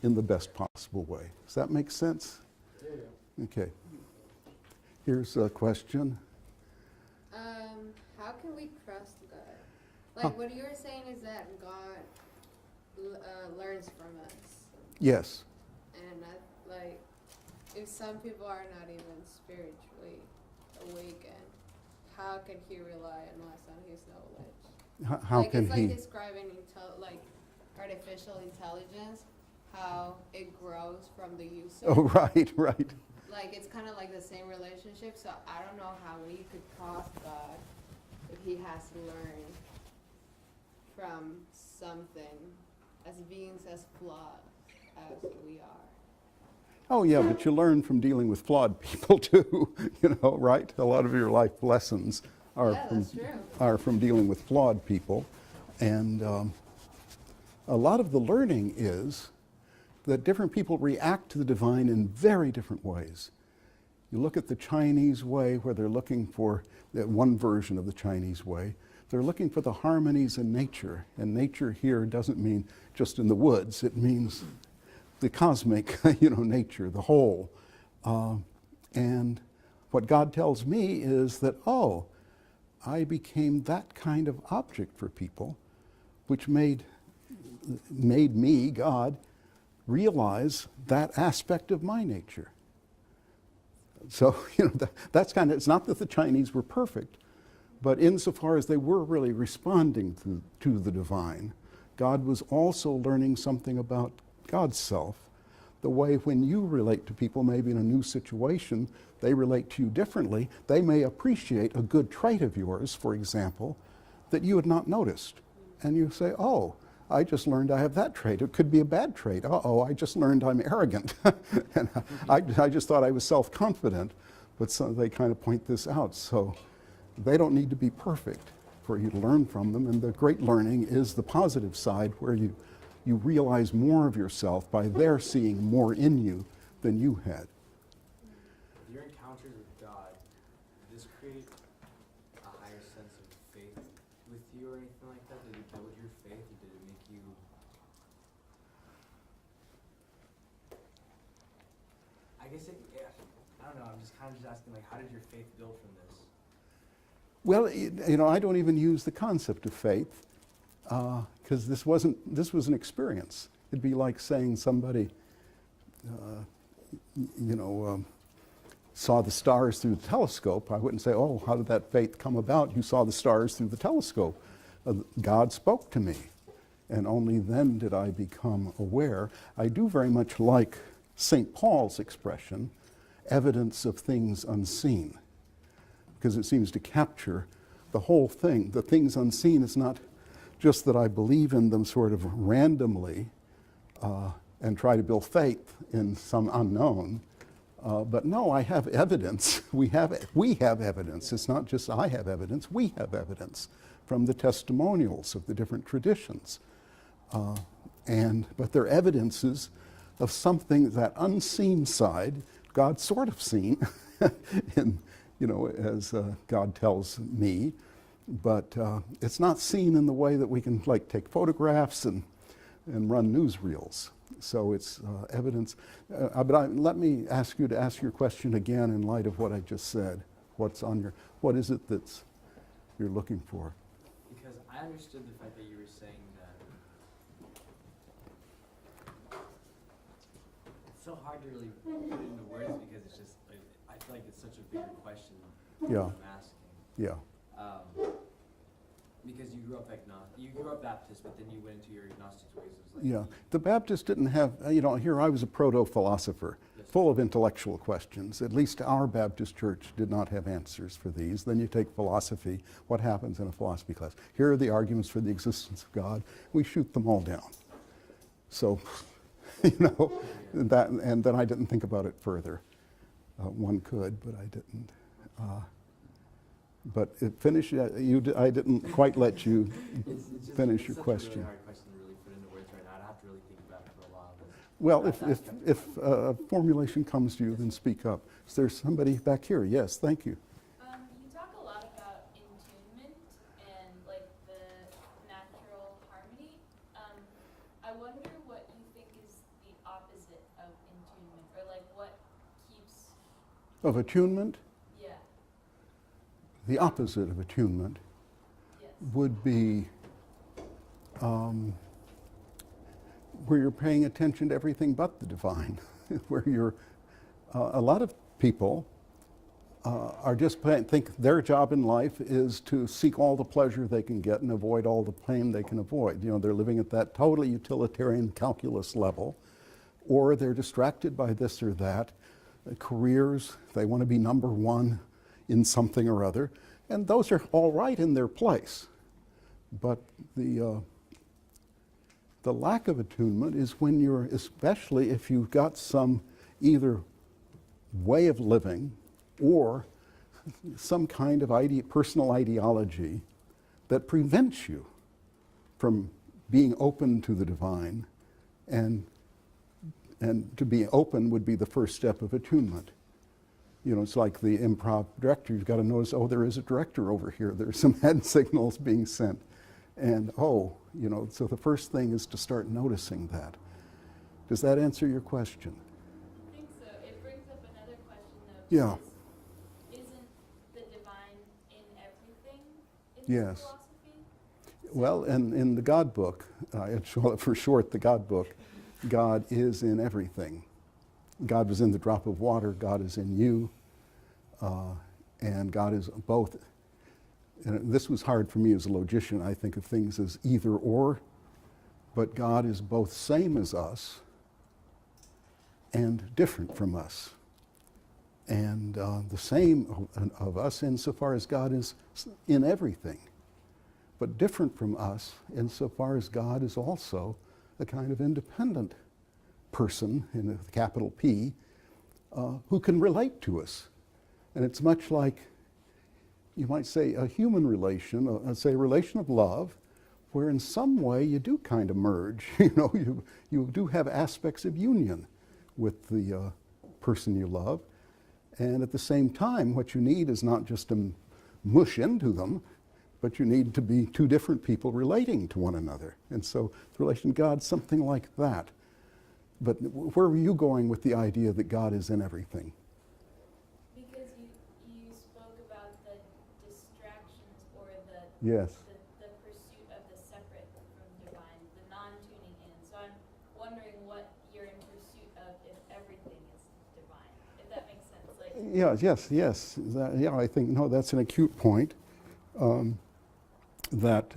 in the best possible way. Does that make sense? Yeah. Okay. Here's a question. How can we trust God? Like, what you're saying is that God learns from us. Yes. And if some people are not even spiritually awakened, how can he rely on his knowledge? How can it's he? like describing artificial intelligence, how it grows from the user. Oh, right. Like, it's kind of like the same relationship, so I don't know how we could trust God if he has to learn from something as beings as flawed. as we are. Oh yeah, but you learn from dealing with flawed people too, right? A lot of your life lessons Yeah, that's true. are from dealing with flawed people. And a lot of the learning is that different people react to the divine in very different ways. You look at the Chinese way, where they're looking for one version of the Chinese way. They're looking for the harmonies in nature, and nature here doesn't mean just in the woods. It means the cosmic, nature, the whole. And what God tells me is that, I became that kind of object for people, which made me, God, realize that aspect of my nature. So, that's kind of, it's not that the Chinese were perfect, but insofar as they were really responding to the divine, God was also learning something about God's self. The way when you relate to people, maybe in a new situation, they relate to you differently. They may appreciate a good trait of yours, for example, that you had not noticed. And you say, I just learned I have that trait. It could be a bad trait. I just learned I'm arrogant. And I just thought I was self-confident. But so they kind of point this out. So they don't need to be perfect for you to learn from them. And the great learning is the positive side, where you realize more of yourself by their seeing more in you than you had. Your encounters with God, did this create a higher sense of faith with you or anything like that? Did it build your faith, or did it make you... I guess I don't know, I'm just kind of asking, how did your faith build from this? Well, I don't even use the concept of faith, because this was an experience. It'd be like saying somebody, saw the stars through the telescope. I wouldn't say, how did that faith come about? You saw the stars through the telescope. God spoke to me, and only then did I become aware. I do very much like St. Paul's expression, evidence of things unseen, because it seems to capture the whole thing. The things unseen is not just that I believe in them sort of randomly and try to build faith in some unknown, but no, I have evidence. We have evidence. It's not just I have evidence. We have evidence from the testimonials of the different traditions, but they're evidences of something, that unseen side, God sort of seen, as God tells me, but it's not seen in the way that we can take photographs and run newsreels. So it's evidence. But let me ask you to ask your question again in light of what I just said. What is it that's you're looking for? Because I understood the fact that you were saying that it's so hard to really put it into words, because it's just, I feel like it's such a bigger question than I'm asking. Yeah. Because you grew up Baptist, but then you went into your agnostic ways. Yeah, the Baptists didn't have, here I was a proto-philosopher, full of intellectual questions. At least our Baptist church did not have answers for these. Then you take philosophy. What happens in a philosophy class? Here are the arguments for the existence of God. We shoot them all down. So, that, and then I didn't think about it further. One could, but I didn't. But I didn't quite let you finish your question. It's a really hard question to really put into words right now. I'd have to really think about it for a while. Well, if a formulation comes to you, then speak up. Is there somebody back here? Yes, thank you. You talk a lot about attunement and the natural harmony. I wonder what you think is the opposite of attunement, or what keeps... Of attunement? Yeah. The opposite of attunement would be where you're paying attention to everything but the divine, where you're, a lot of people are just think their job in life is to seek all the pleasure they can get and avoid all the pain they can avoid. They're living at that totally utilitarian calculus level, or they're distracted by this or that. Careers, they want to be number one in something or other, and those are all right in their place. But the The lack of attunement is when you're, especially if you've got some either way of living or some kind of personal ideology that prevents you from being open to the divine, and to be open would be the first step of attunement. You know, it's like the improv director. You've got to notice, oh, there is a director over here. There's some hand signals being sent. And, oh, you know, so the first thing is to start noticing that. Does that answer your question? I think so. It brings up another question, though. Yeah. Because isn't the divine in everything in Yes. this philosophy? Well, in the God book, for short, the God book, God is in everything. God was in the drop of water, God is in you, and God is both. And this was hard for me as a logician. I think of things as either or, but God is both same as us and different from us. And the same of us insofar as God is in everything, but different from us insofar as God is also a kind of independent person, in a capital P, who can relate to us. And it's much like, you might say, a human relation, say a relation of love, where in some way you do kind of merge. You know, you do have aspects of union with the person you love. And at the same time, what you need is not just to mush into them, but you need to be two different people relating to one another. And so the relation to God, something like that. But where were you going with the idea that God is in everything? Because you spoke about the distractions or Yes. the pursuit of the separate from divine, the non-tuning in. So I'm wondering what you're in pursuit of if everything is divine, if that makes sense. Like, Yes. Yeah, I think, no, that's an acute point. That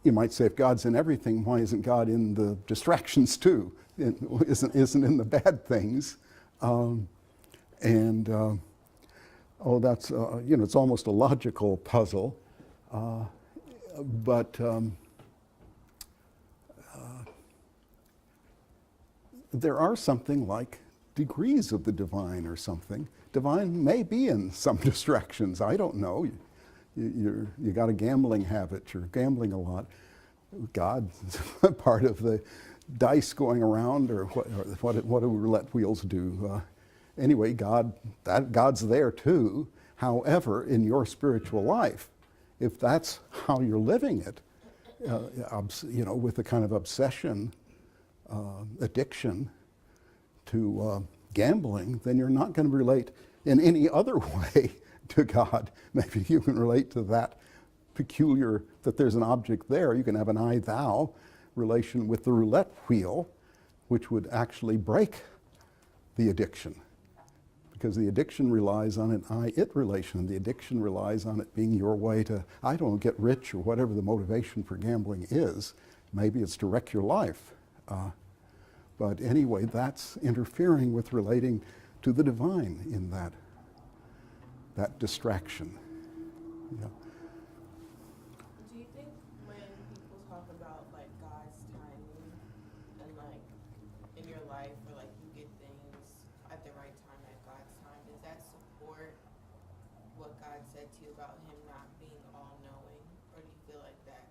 you might say, if God's in everything, why isn't God in the distractions too? Isn't in the bad things? Oh, that's you know, it's almost a logical puzzle, but there are something like degrees of the divine or something. Divine may be in some distractions. I don't know. You got a gambling habit. You're gambling a lot. God's part of the dice going around, or what do roulette wheels do? Anyway, God's there too. However, in your spiritual life, if that's how you're living it, you know, with a kind of obsession, addiction to gambling, then you're not going to relate in any other way to God. Maybe you can relate to that peculiar, that there's an object there. You can have an I-thou relation with the roulette wheel, which would actually break the addiction, because the addiction relies on an I-it relation. The addiction relies on it being your way to, I don't know, get rich, or whatever the motivation for gambling is. Maybe it's to wreck your life. But anyway, that's interfering with relating to the divine in that distraction. Yeah. Do you think when people talk about like God's timing and like in your life, or like you get things at the right time at God's time, does that support what God said to you about him not being all knowing, or do you feel like that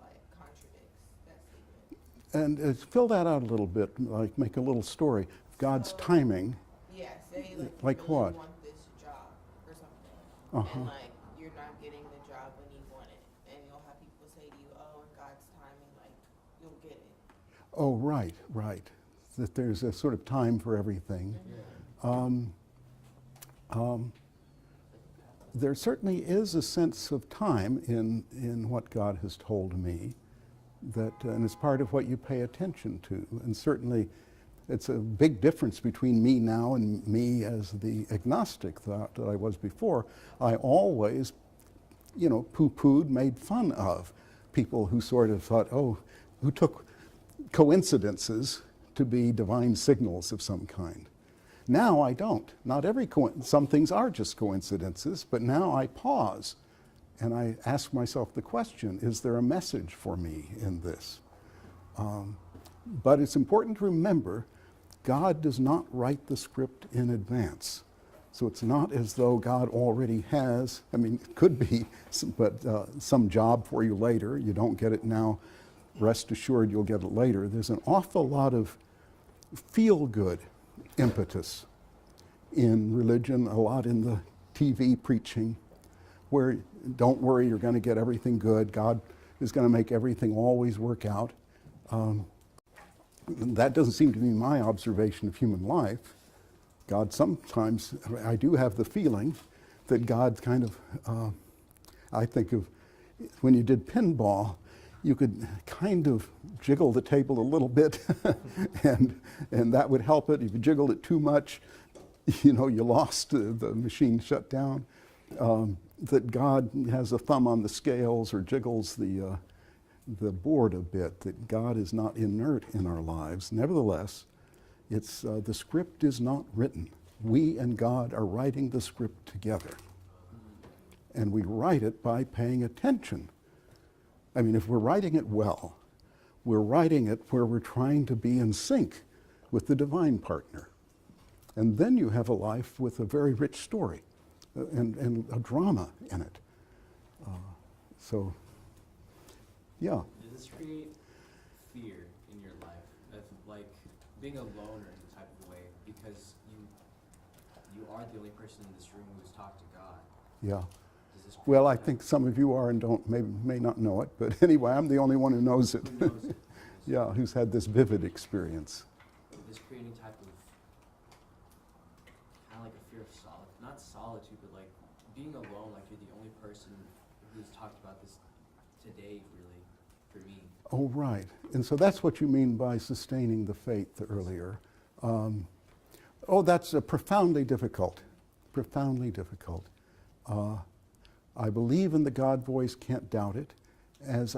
like contradicts that statement? And fill that out a little bit, like make a little story. God's So, timing, Yeah, say like Like you really what? want this job or something, Uh-huh. and like you're not getting the job when you want it, and you'll have people say to you, "Oh, in God's timing, like you'll get it." oh, right. That there's a sort of time for everything. There certainly is a sense of time in what God has told me, that, and it's part of what you pay attention to. And certainly it's a big difference between me now and me as the agnostic that I was before. I always, you know, poo-pooed, made fun of people who sort of thought, oh, who took coincidences to be divine signals of some kind. Now I don't. Not every some things are just coincidences, but now I pause and I ask myself the question, is there a message for me in this? But it's important to remember, God does not write the script in advance. So it's not as though God already has, I mean, it could be, some job for you later. You don't get it now, rest assured you'll get it later. There's an awful lot of feel-good impetus in religion, a lot in the TV preaching, where don't worry, you're going to get everything good. God is going to make everything always work out. That doesn't seem to be my observation of human life. God sometimes, I do have the feeling that God kind of, I think of when you did pinball, you could kind of jiggle the table a little bit and that would help it. If you jiggled it too much, you lost, the machine shut down. That God has a thumb on the scales or jiggles the board a bit, that God is not inert in our lives. Nevertheless, it's the script is not written. We and God are writing the script together. And we write it by paying attention. I mean, if we're writing it well, we're writing it where we're trying to be in sync with the divine partner. And then you have a life with a very rich story and a drama in it. Yeah. Does this create fear in your life of like being a loner in a type of way because you are the only person in this room who's talked to God? Yeah. Does this Well, I create think some of you are and may not know it, but anyway, I'm the only one who knows it. who knows it? Yeah, who's had this vivid experience. Is this creating type of kind of like a fear of not solitude, but like being alone, like you're the only person who's talked about this today, really, for me. Oh, right. And so that's what you mean by sustaining the faith earlier. That's profoundly difficult. Profoundly difficult. I believe in the God voice, can't doubt it. As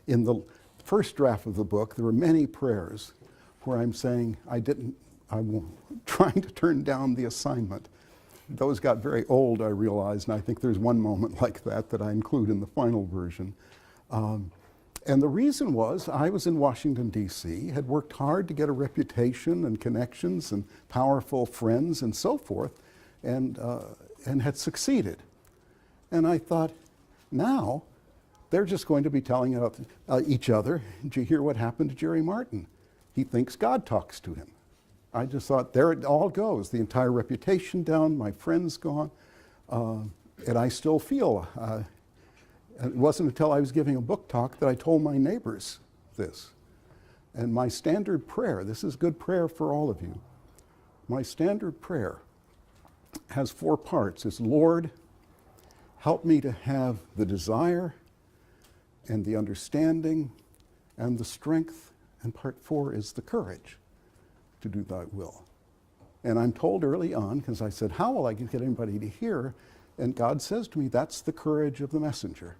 in the first draft of the book, there were many prayers where I'm saying I'm trying to turn down the assignment. Those got very old, I realized, and I think there's one moment like that I include in the final version. And the reason was I was in Washington, D.C., had worked hard to get a reputation and connections and powerful friends and so forth, and had succeeded. And I thought, now they're just going to be telling each other, did you hear what happened to Jerry Martin? He thinks God talks to him. I just thought, there it all goes. The entire reputation down, my friends gone. And I still feel, it wasn't until I was giving a book talk that I told my neighbors this. And my standard prayer, this is good prayer for all of you. My standard prayer has 4 parts. It's, Lord, help me to have the desire and the understanding and the strength. And part 4 is the courage to do thy will. And I'm told early on, because I said, how will I get anybody to hear? And God says to me, that's the courage of the messenger.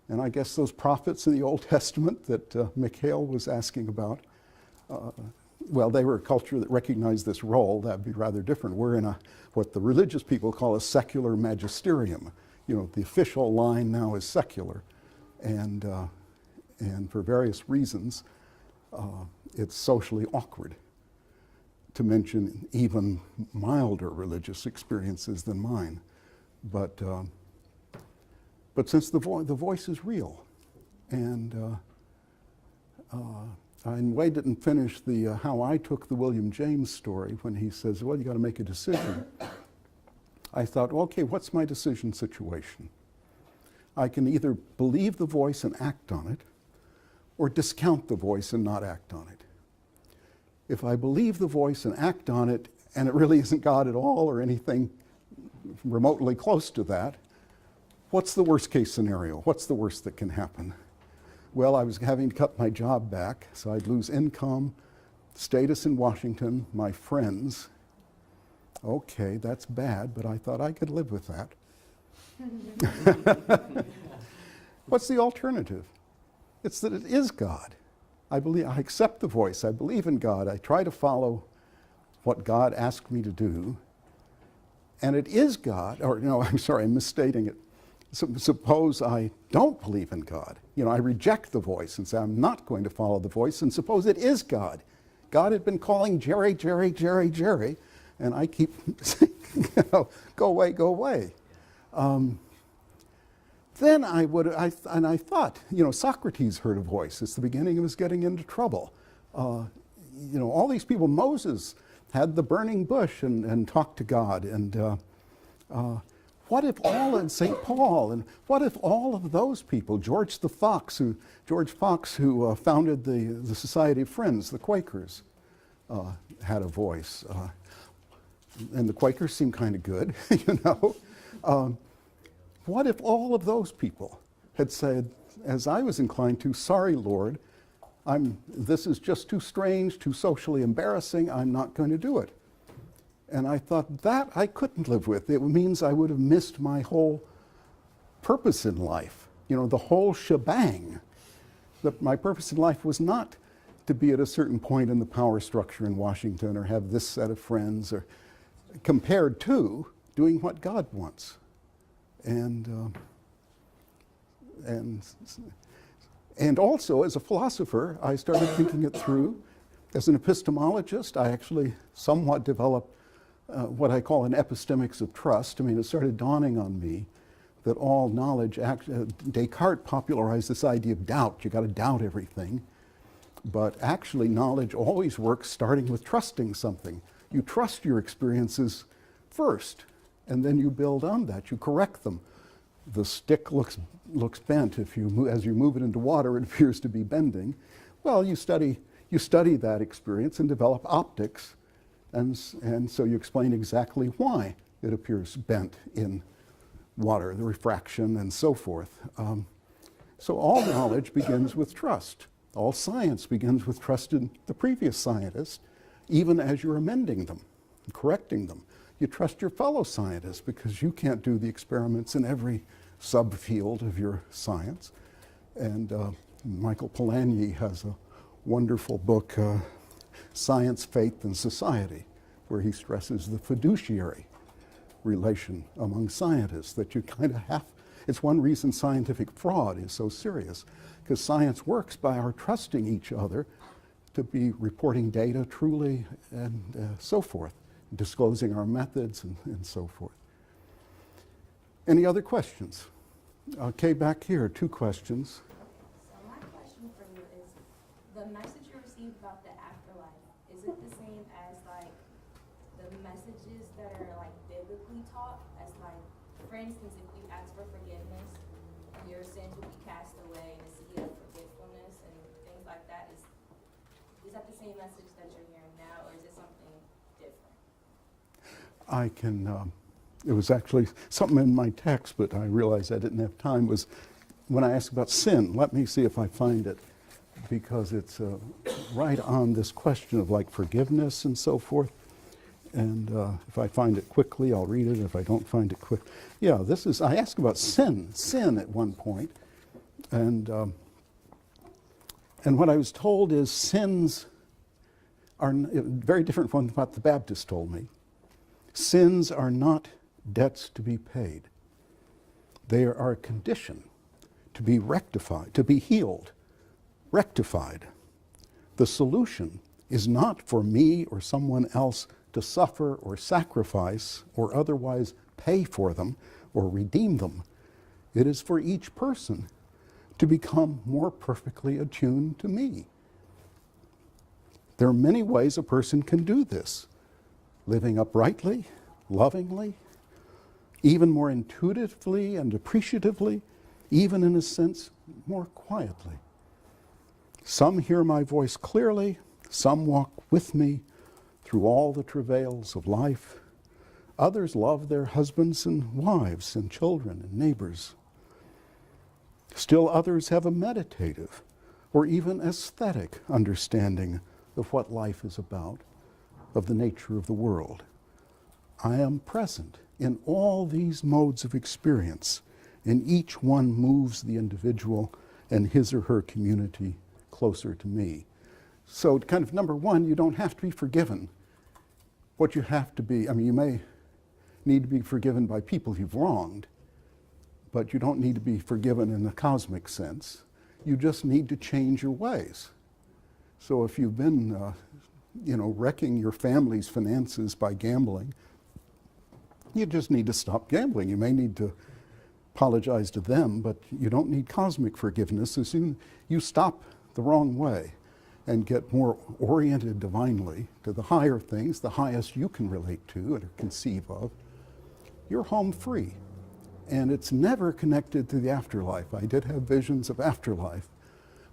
And I guess those prophets in the Old Testament that Mikhail was asking about, they were a culture that recognized this role. That'd be rather different. We're in what the religious people call a secular magisterium. The official line now is secular. And for various reasons, it's socially awkward to mention even milder religious experiences than mine. But since the voice is real, and Wade didn't finish how I took the William James story when he says, well, you got to make a decision. I thought, okay, what's my decision situation? I can either believe the voice and act on it, or discount the voice and not act on it. If I believe the voice and act on it, and it really isn't God at all or anything remotely close to that, what's the worst case scenario? What's the worst that can happen? Well, I was having to cut my job back, so I'd lose income, status in Washington, my friends. Okay, that's bad, but I thought I could live with that. What's the alternative? It's that it is God. I accept the voice. I believe in God. I try to follow what God asked me to do. And it is God, or no, I'm sorry, I'm misstating it. suppose I don't believe in God. You know, I reject the voice and say I'm not going to follow the voice, and suppose it is God. God had been calling Jerry, Jerry, Jerry, Jerry, and I keep saying, you know, go away, go away. Then I thought, you know, Socrates heard a voice. It's the beginning of his getting into trouble. You know, all these people, Moses had the burning bush and talked to God, and what if all, and St. Paul, and what if all of those people, George Fox, who founded the Society of Friends, the Quakers, had a voice. And the Quakers seem kind of good, you know. What if all of those people had said, as I was inclined to, sorry, Lord, this is just too strange, too socially embarrassing, I'm not going to do it. And I thought that I couldn't live with. It means I would have missed my whole purpose in life, you know, the whole shebang. My purpose in life was not to be at a certain point in the power structure in Washington or have this set of friends, or compared to doing what God wants. And also, as a philosopher, I started thinking it through. As an epistemologist, I actually somewhat developed what I call an epistemics of trust. I mean, it started dawning on me that all knowledge, Descartes popularized this idea of doubt. You got to doubt everything. But actually, knowledge always works starting with trusting something. You trust your experiences first, and then you build on that. You correct them. The stick looks bent as you move it into water. It appears to be bending. Well, you study that experience and develop optics, and so you explain exactly why it appears bent in water, the refraction, and so forth. So all knowledge begins with trust. All science begins with trust in the previous scientist, even as you're amending them, correcting them. You trust your fellow scientists because you can't do the experiments in every subfield of your science. And Michael Polanyi has a wonderful book, Science, Faith, and Society, where he stresses the fiduciary relation among scientists, that you kind of have. It's one reason scientific fraud is so serious, because science works by our trusting each other to be reporting data truly and so forth, disclosing our methods and so forth. Any other questions? Okay, back here, 2 questions. So my question for you is, the message you received about the afterlife, is it the same as like the messages that are like biblically taught? As like, for instance, if you ask for forgiveness, your sins will be cast away in a sea of forgetfulness and things like that. Is that the same message that you're hearing now, or is it something different? I can, it was actually something in my text, but I realized I didn't have time, was when I asked about sin. Let me see if I find it, because it's right on this question of like forgiveness and so forth. And if I find it quickly, I'll read it. If I don't find it quick. Yeah, this is, I asked about sin at one point. And what I was told is sins are very different from what the Baptist told me. Sins are not debts to be paid. They are a condition to be rectified, to be healed, rectified. The solution is not for me or someone else to suffer or sacrifice or otherwise pay for them or redeem them. It is for each person to become more perfectly attuned to me. There are many ways a person can do this. Living uprightly, lovingly, even more intuitively and appreciatively, even in a sense, more quietly. Some hear my voice clearly, some walk with me through all the travails of life. Others love their husbands and wives and children and neighbors. Still others have a meditative or even aesthetic understanding of what life is about, of the nature of the world. I am present in all these modes of experience, and each one moves the individual and his or her community closer to me. So kind of number one, you don't have to be forgiven. What you have to be, I mean, you may need to be forgiven by people you've wronged, but you don't need to be forgiven in the cosmic sense. You just need to change your ways. So if you've been, wrecking your family's finances by gambling, you just need to stop gambling. You may need to apologize to them, but you don't need cosmic forgiveness. As soon as you stop the wrong way and get more oriented divinely to the higher things, the highest you can relate to and conceive of, you're home free. And it's never connected to the afterlife. I did have visions of afterlife,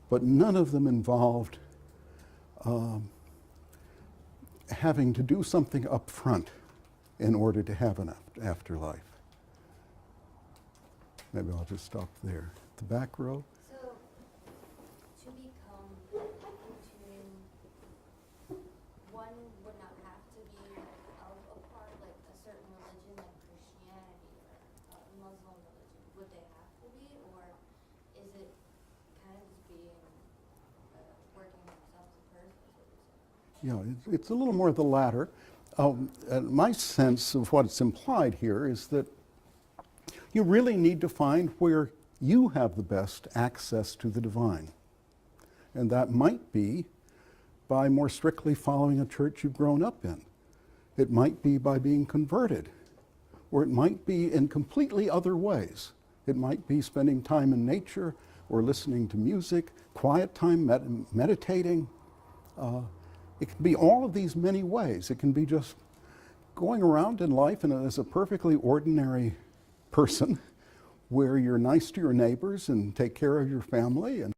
but none of them involved having to do something up front in order to have an afterlife. Maybe I'll just stop there. The back row. So, to become in tune, one would not have to be of a part, like a certain religion, like Christianity or a Muslim religion. Would they have to be, or is it kind of just being working on yourself as a person? Is what you're saying? Yeah, it's a little more the latter. My sense of what's implied here is that you really need to find where you have the best access to the divine. And that might be by more strictly following a church you've grown up in. It might be by being converted, or it might be in completely other ways. It might be spending time in nature or listening to music, quiet time, meditating. It can be all of these many ways. It can be just going around in life and as a perfectly ordinary person where you're nice to your neighbors and take care of your family, and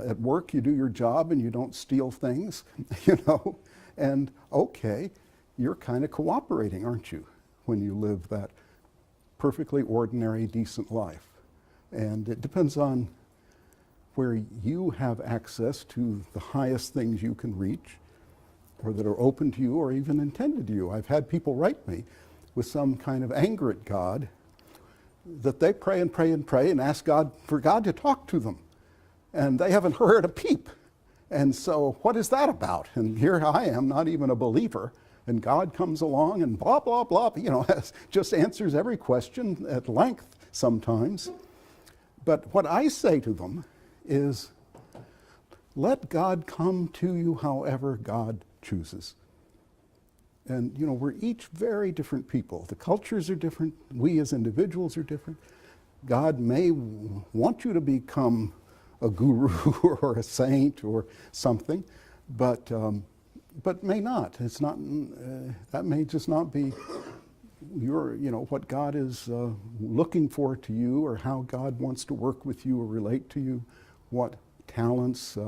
at work you do your job and you don't steal things, and okay, you're kind of cooperating, aren't you, when you live that perfectly ordinary, decent life. And it depends on where you have access to the highest things you can reach, or that are open to you or even intended to you. I've had people write me with some kind of anger at God that they pray and pray and pray and ask God for God to talk to them. And they haven't heard a peep. And so what is that about? And here I am, not even a believer, and God comes along and blah, blah, blah, just answers every question at length sometimes. But what I say to them is, let God come to you however God chooses. And we're each very different people. The cultures are different. We as individuals are different. God may want you to become a guru or a saint or something, but may not. It's not. That may just not be what God is looking for to you, or how God wants to work with you or relate to you, what talents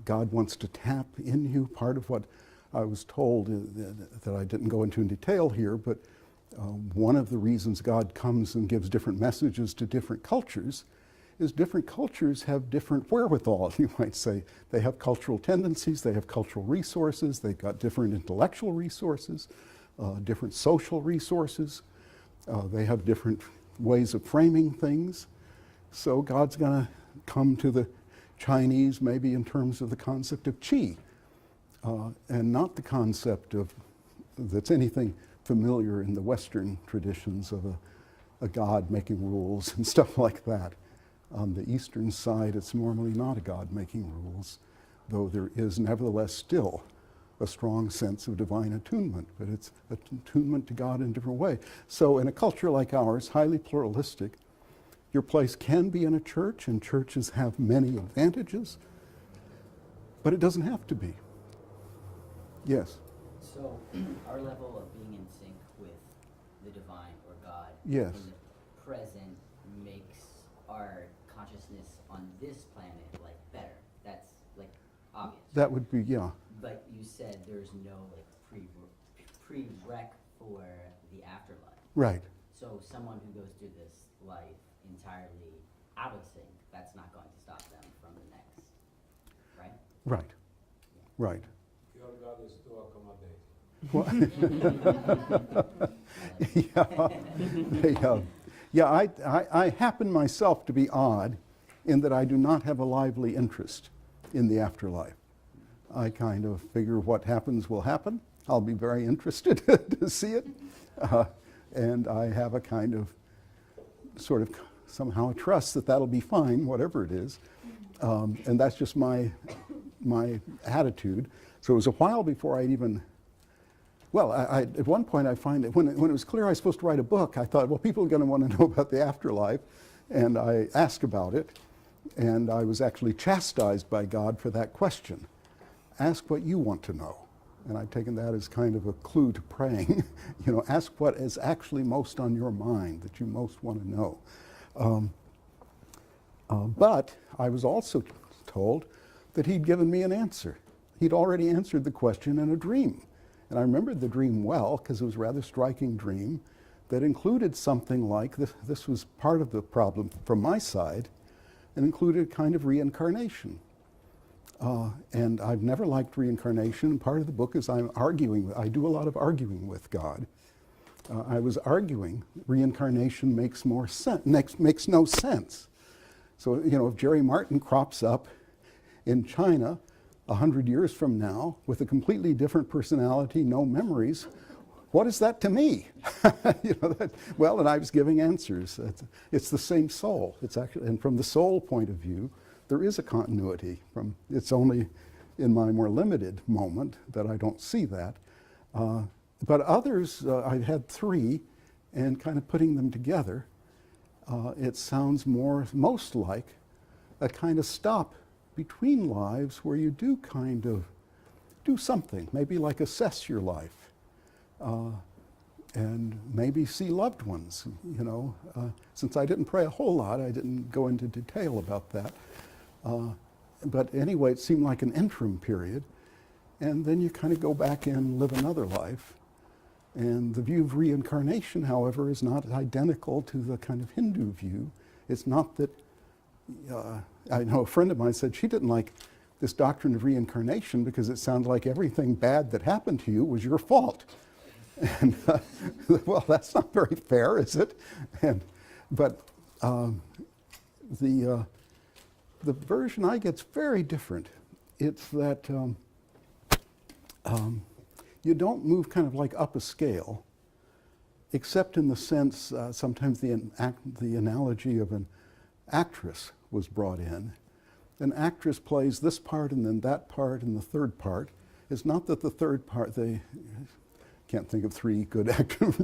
God wants to tap in you. Part of what I was told that I didn't go into in detail here, but one of the reasons God comes and gives different messages to different cultures is different cultures have different wherewithal, you might say. They have cultural tendencies, they have cultural resources, they've got different intellectual resources, different social resources, they have different ways of framing things. So God's going to come to the Chinese maybe in terms of the concept of qi, and not the concept of that's anything familiar in the Western traditions of a God making rules and stuff like that. On the Eastern side, it's normally not a God making rules, though there is nevertheless still a strong sense of divine attunement, but it's attunement to God in a different way. So in a culture like ours, highly pluralistic, your place can be in a church, and churches have many advantages, but it doesn't have to be. Yes? So our level of being in sync with the divine or God Yes. in the present makes our consciousness on this planet better. That's obvious. That would be, yeah. But you said there's no prereq for the afterlife. Right. So someone who goes through this life entirely out of sync, that's not going to stop them from the next, right? Right. Right. Your God is too accommodating. I happen myself to be odd in that I do not have a lively interest in the afterlife. I kind of figure what happens will happen. I'll be very interested to see it. And I have a kind of sort of somehow trust that that'll be fine, whatever it is. And that's just my attitude. So it was a while before I'd even, well, I at one point I find that when it was clear I was supposed to write a book, I thought, well, people are going to want to know about the afterlife. And I asked about it, and I was actually chastised by God for that question. Ask what you want to know. And I've taken that as kind of a clue to praying. You know, ask what is actually most on your mind, that you most want to know. But I was also told that he'd given me an answer. He'd already answered the question in a dream. And I remembered the dream well, because it was a rather striking dream that included something like, this was part of the problem from my side, and included kind of reincarnation. And I've never liked reincarnation. Part of the book is I'm arguing, I do a lot of arguing with God. I was arguing reincarnation makes more sense, makes no sense. So, you know, if Jerry Martin crops up in China 100 years from now with a completely different personality, no memories, what is that to me? You know, well, and I was giving answers. It's the same soul. It's actually, and from the soul point of view, there is a continuity. It's only in my more limited moment that I don't see that. But others, I've had three, and kind of putting them together, it sounds most like a kind of stop between lives where you do kind of do something, maybe like assess your life. And maybe see loved ones, you know. Since I didn't pray a whole lot, I didn't go into detail about that. But anyway, it seemed like an interim period. And then you kind of go back and live another life. And the view of reincarnation, however, is not identical to the kind of Hindu view. It's not that, I know a friend of mine said she didn't like this doctrine of reincarnation because it sounded like everything bad that happened to you was your fault. And well, that's not very fair, is it? But the version I get's very different. It's that you don't move kind of like up a scale, except in the sense sometimes the analogy of an actress was brought in. An actress plays this part and then that part and the third part. It's not that the third part, can't think of three good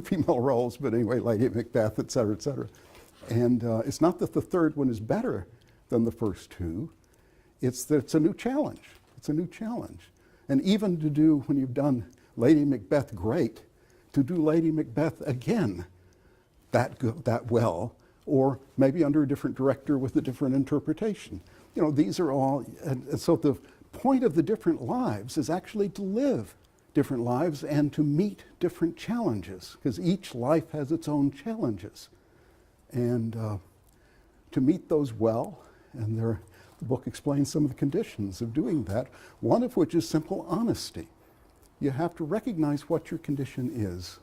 female roles, but anyway, Lady Macbeth, et cetera, et cetera. And it's not that the third one is better than the first two, it's that it's a new challenge. It's a new challenge. And even to do, when you've done Lady Macbeth great, to do Lady Macbeth again that well, or maybe under a different director with a different interpretation. You know, these are all, and so the point of the different lives is actually to live different lives and to meet different challenges, because each life has its own challenges. And to meet those well, and the book explains some of the conditions of doing that, one of which is simple honesty. You have to recognize what your condition is.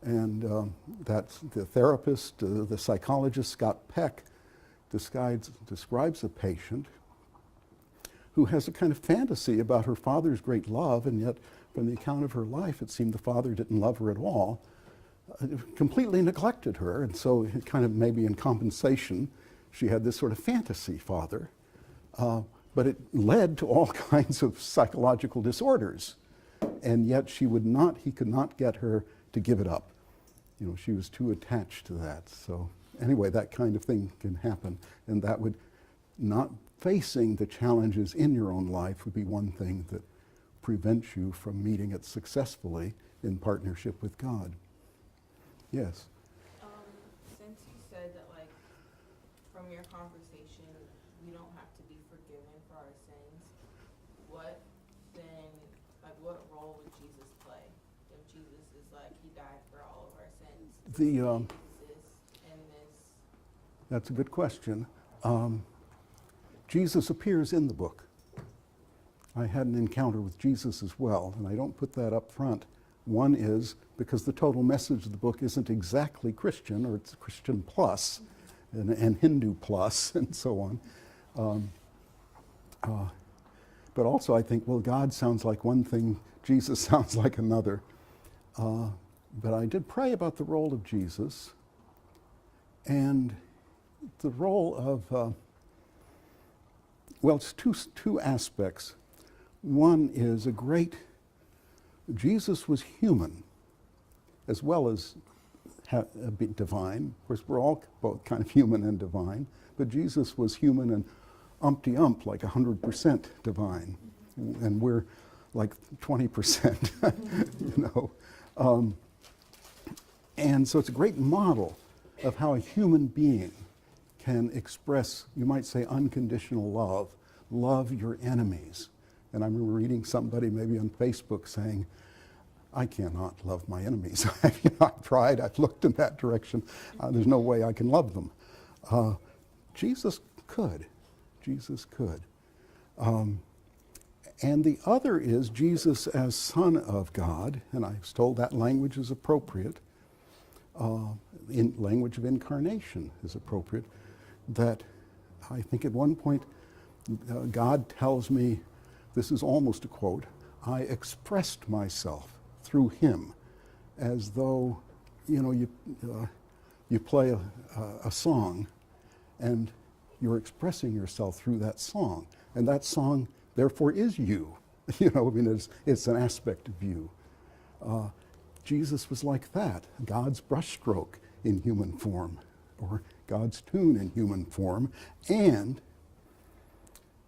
And that's the therapist, the psychologist Scott Peck describes a patient who has a kind of fantasy about her father's great love, and yet from the account of her life, it seemed the father didn't love her at all, completely neglected her, and so kind of maybe in compensation, she had this sort of fantasy father, but it led to all kinds of psychological disorders, and yet he could not get her to give it up. You know, she was too attached to that. So anyway, that kind of thing can happen, and that would not facing the challenges in your own life would be one thing that prevents you from meeting it successfully in partnership with God. Yes? Since you said that, like, from your conversation, we don't have to be forgiven for our sins, what then, like, what role would Jesus play? If Jesus is like, he died for all of our sins, That's a good question. Jesus appears in the book. I had an encounter with Jesus as well, and I don't put that up front. One is because the total message of the book isn't exactly Christian, or it's Christian plus, and Hindu plus, and so on. But also I think, well, God sounds like one thing, Jesus sounds like another. But I did pray about the role of Jesus, And the role of, well, it's two aspects. One is Jesus was human as well as divine. Of course, we're all both kind of human and divine, but Jesus was human and umpty-ump, like 100% divine. And we're like 20%, you know. And so it's a great model of how a human being can express, you might say, unconditional love. Love your enemies. And I remember reading somebody maybe on Facebook saying, I cannot love my enemies. I've tried, I've looked in that direction. There's no way I can love them. Jesus could. Jesus could. And the other is Jesus as Son of God, and I was told that language is appropriate. In language of incarnation is appropriate. That I think at one point God tells me, this is almost a quote, I expressed myself through him, as though, you know, you play a song and you're expressing yourself through that song, and that song therefore is you. You know, I mean, it's an aspect of you. Jesus was like that, God's brushstroke in human form, or God's tune in human form. And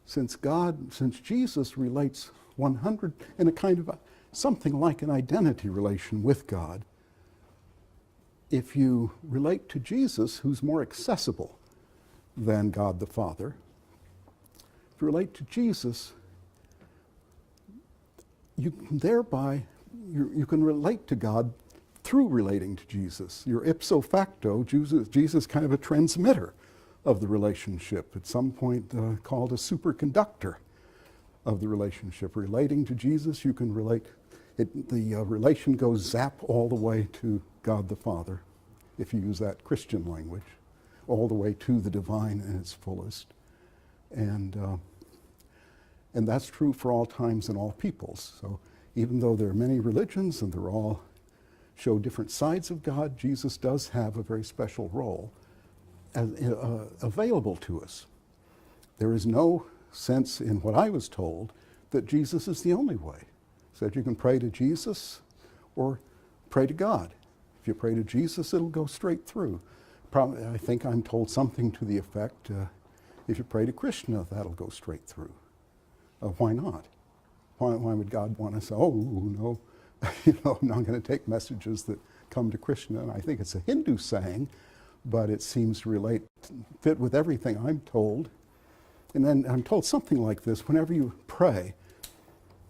since Jesus relates 100 in a kind of something like an identity relation with God, if you relate to Jesus, who's more accessible than God the Father, if you relate to Jesus, you can relate to God through relating to Jesus. You're ipso facto, Jesus kind of a transmitter of the relationship, at some point called a superconductor of the relationship. Relating to Jesus, you can relate, the relation goes zap all the way to God the Father, if you use that Christian language, all the way to the divine in its fullest. And that's true for all times and all peoples. So even though there are many religions and they're all show different sides of God, Jesus does have a very special role available to us. There is no sense in what I was told that Jesus is the only way. Said you can pray to Jesus or pray to God. If you pray to Jesus, it'll go straight through. Probably, I think I'm told something to the effect, if you pray to Krishna, that'll go straight through. Why not? Why would God want to say, oh, no, you know, I'm not going to take messages that come to Krishna? And I think it's a Hindu saying, but it seems to fit with everything I'm told. And then I'm told something like this: whenever you pray,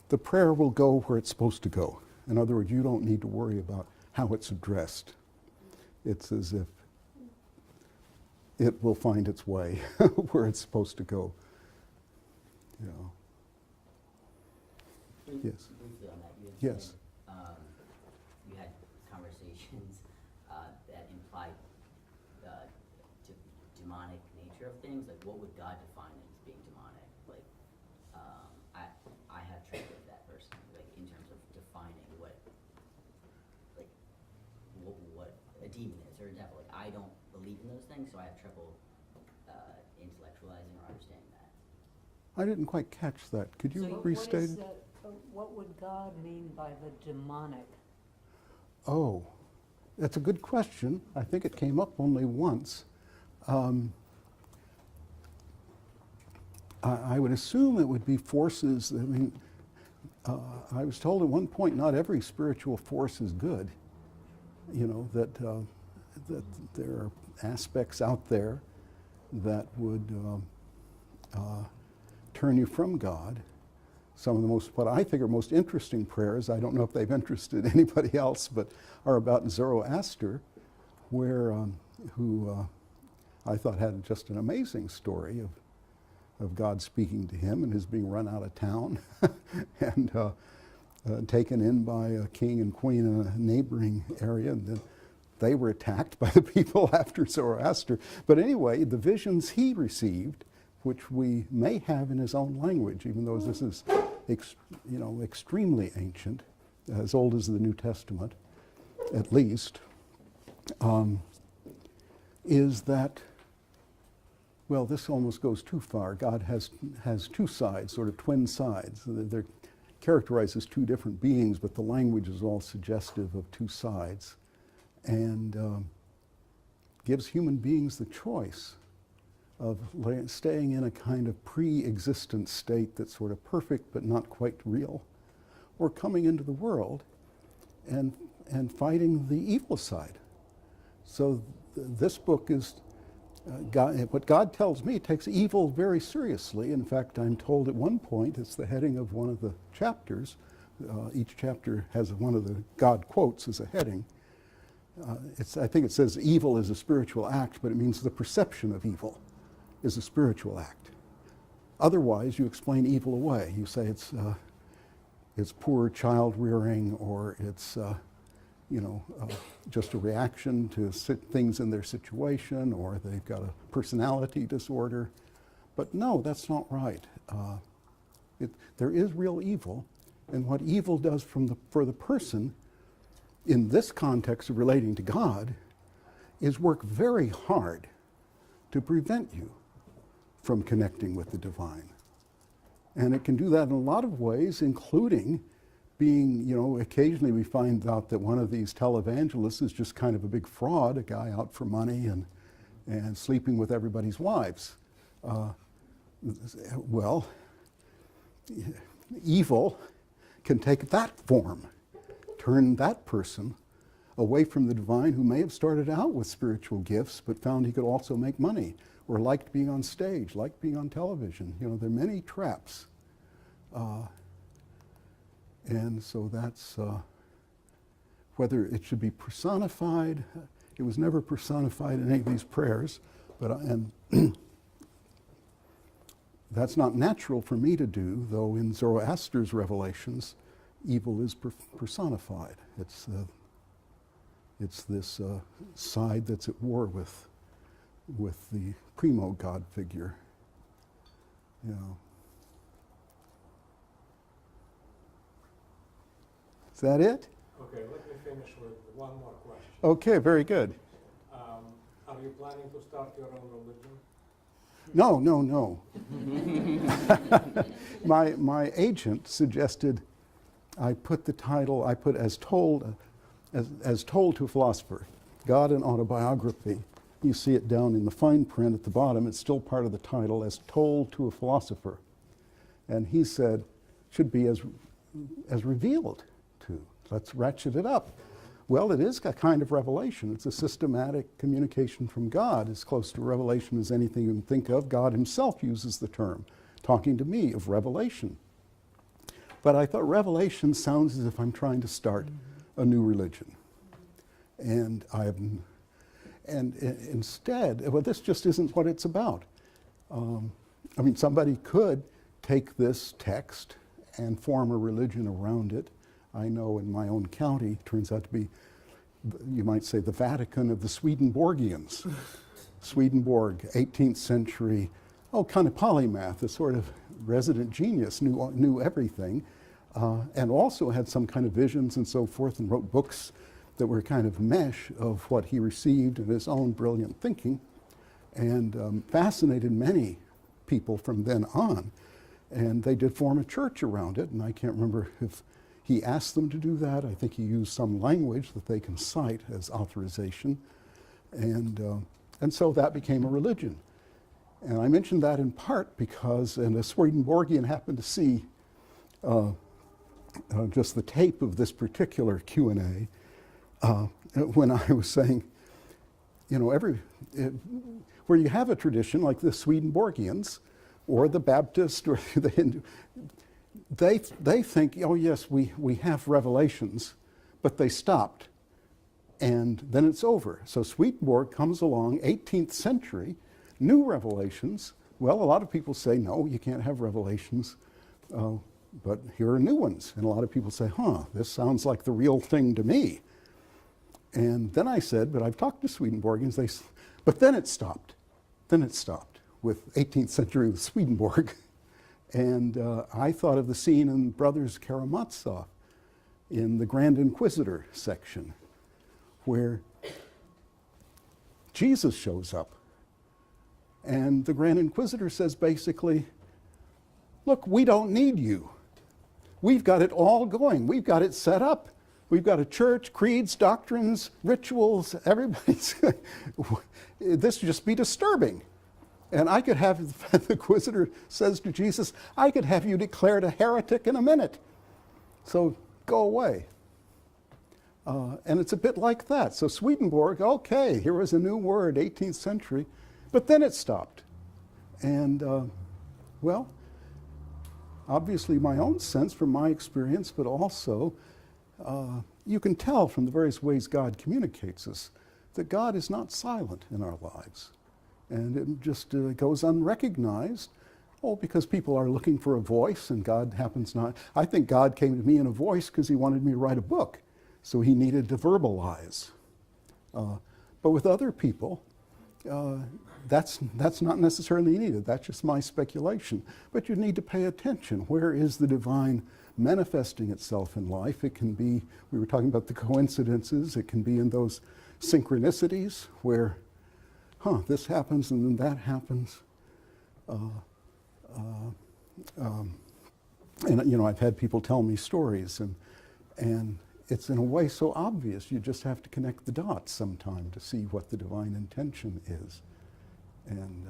the prayer will go where it's supposed to go. In other words, you don't need to worry about how it's addressed. It's as if it will find its way where it's supposed to go. You know. Yes. Briefly on that, you had Yes. said, you had conversations that implied demonic nature of things. Like, what would God define as being demonic? Like, I have trouble with that personally. Like, in terms of defining what a demon is or a devil. Like, I don't believe in those things, so I have trouble intellectualizing or understanding that. I didn't quite catch that. Could you So restate it? what would God mean by the demonic? Oh, that's a good question. I think it came up only once. I would assume it would be forces. I mean, I was told at one point not every spiritual force is good. You know, that there are aspects out there that would turn you from God. Some of the what I think are most interesting prayers, I don't know if they've interested anybody else, but are about Zoroaster, where who I thought had just an amazing story of God speaking to him and his being run out of town and taken in by a king and queen in a neighboring area, and then they were attacked by the people after Zoroaster. But anyway, the visions he received, which we may have in his own language, even though this is extremely ancient, as old as the New Testament, at least. is that, well, this almost goes too far. God has two sides, sort of twin sides. They're characterized as two different beings, but the language is all suggestive of two sides, and gives human beings the choice of staying in a kind of pre-existent state that's sort of perfect but not quite real, or coming into the world and fighting the evil side. So this book is, what God tells me takes evil very seriously. In fact, I'm told at one point, it's the heading of one of the chapters. Each chapter has one of the God quotes as a heading. I think it says evil is a spiritual act, but it means the perception of evil is a spiritual act. Otherwise, you explain evil away. You say it's poor child rearing, or it's just a reaction to things in their situation, or they've got a personality disorder. But no, that's not right. There is real evil, and what evil does for the person in this context of relating to God is work very hard to prevent you from connecting with the divine. And it can do that in a lot of ways, including being, occasionally we find out that one of these televangelists is just kind of a big fraud, a guy out for money and sleeping with everybody's wives. Well, evil can take that form, turn that person away from the divine, who may have started out with spiritual gifts but found he could also make money, or liked being on stage, liked being on television. There are many traps. And so that's whether it should be personified. It was never personified in any of these prayers, but that's not natural for me to do, though in Zoroaster's revelations, evil is personified. It's this side that's at war with the primo God figure. Is that it? Okay, let me finish with one more question. Okay, very good. Are you planning to start your own religion? No. My agent suggested I put the title, as told to a philosopher, God and Autobiography. You see it down in the fine print at the bottom. It's still part of the title, as told to a philosopher. And he said, should be as revealed to. Let's ratchet it up. Well, it is a kind of revelation. It's a systematic communication from God, as close to revelation as anything you can think of. God himself uses the term, talking to me of revelation. But I thought revelation sounds as if I'm trying to start a new religion. And instead, well, this just isn't what it's about. Somebody could take this text and form a religion around it. I know in my own county, it turns out to be, you might say, the Vatican of the Swedenborgians. Swedenborg, 18th century, kind of polymath, a sort of resident genius, knew everything, and also had some kind of visions and so forth, and wrote books that were kind of mesh of what he received in his own brilliant thinking, and fascinated many people from then on. And they did form a church around it, and I can't remember if he asked them to do that. I think he used some language that they can cite as authorization. And so that became a religion. And I mentioned that in part because, and a Swedenborgian happened to see just the tape of this particular Q&A when I was saying, where you have a tradition like the Swedenborgians or the Baptist or the Hindu, they think, oh yes, we have revelations, but they stopped, and then it's over. So Swedenborg comes along, 18th century, new revelations. Well, a lot of people say, no, you can't have revelations, but here are new ones. And a lot of people say, this sounds like the real thing to me. And then I said, but I've talked to Swedenborgians, but then it stopped. Then it stopped with 18th century with Swedenborg. And I thought of the scene in Brothers Karamazov in the Grand Inquisitor section, where Jesus shows up. And the Grand Inquisitor says basically, look, we don't need you. We've got it all going. We've got it set up. We've got a church, creeds, doctrines, rituals, everybody's... This would just be disturbing. And I could have, the Inquisitor says to Jesus, I could have you declared a heretic in a minute. So go away. And it's a bit like that. So Swedenborg, okay, here was a new word, 18th century, but then it stopped. And, well, obviously my own sense from my experience, but also you can tell from the various ways God communicates us that God is not silent in our lives. And it just goes unrecognized. Oh, because people are looking for a voice and God happens not. I think God came to me in a voice because he wanted me to write a book. So he needed to verbalize. But with other people, that's not necessarily needed. That's just my speculation. But you need to pay attention. Where is the divine manifesting itself in life? It can be, we were talking about the coincidences, it can be in those synchronicities where, this happens and then that happens. And you know, I've had people tell me stories, and it's in a way so obvious. You just have to connect the dots sometime to see what the divine intention is. And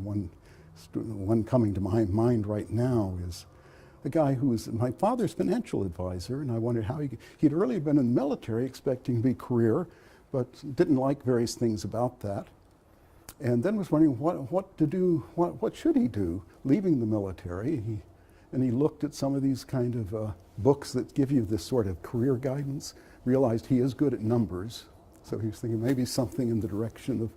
one coming to my mind right now is a guy who was my father's financial advisor, and I wondered how he'd earlier been in the military expecting to be career, but didn't like various things about that. And then was wondering what to do, what should he do leaving the military. And he looked at some of these kind of books that give you this sort of career guidance, realized he is good at numbers. So he was thinking maybe something in the direction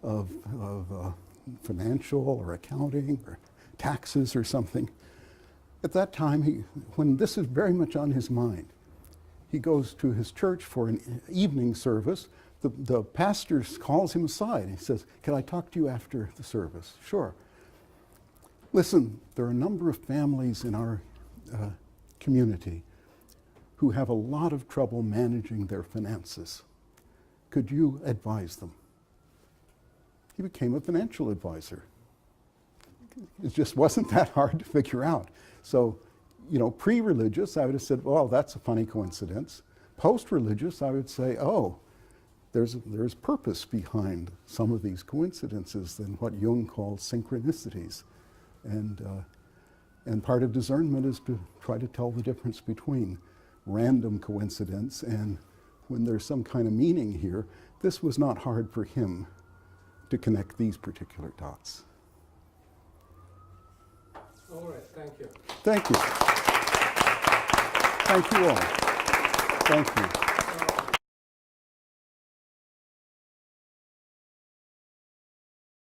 of financial or accounting or taxes or something. At that time, when this is very much on his mind, he goes to his church for an evening service. The pastor calls him aside. He says, "Can I talk to you after the service?" "Sure." "Listen, there are a number of families in our community who have a lot of trouble managing their finances. Could you advise them?" He became a financial advisor. It just wasn't that hard to figure out. So, you know, pre-religious, I would have said, well, that's a funny coincidence. Post-religious, I would say, oh, there's purpose behind some of these coincidences than what Jung called synchronicities. And part of discernment is to try to tell the difference between random coincidence and when there's some kind of meaning here. This was not hard for him to connect these particular dots. All right, thank you. Thank you. Thank you all. Thank you.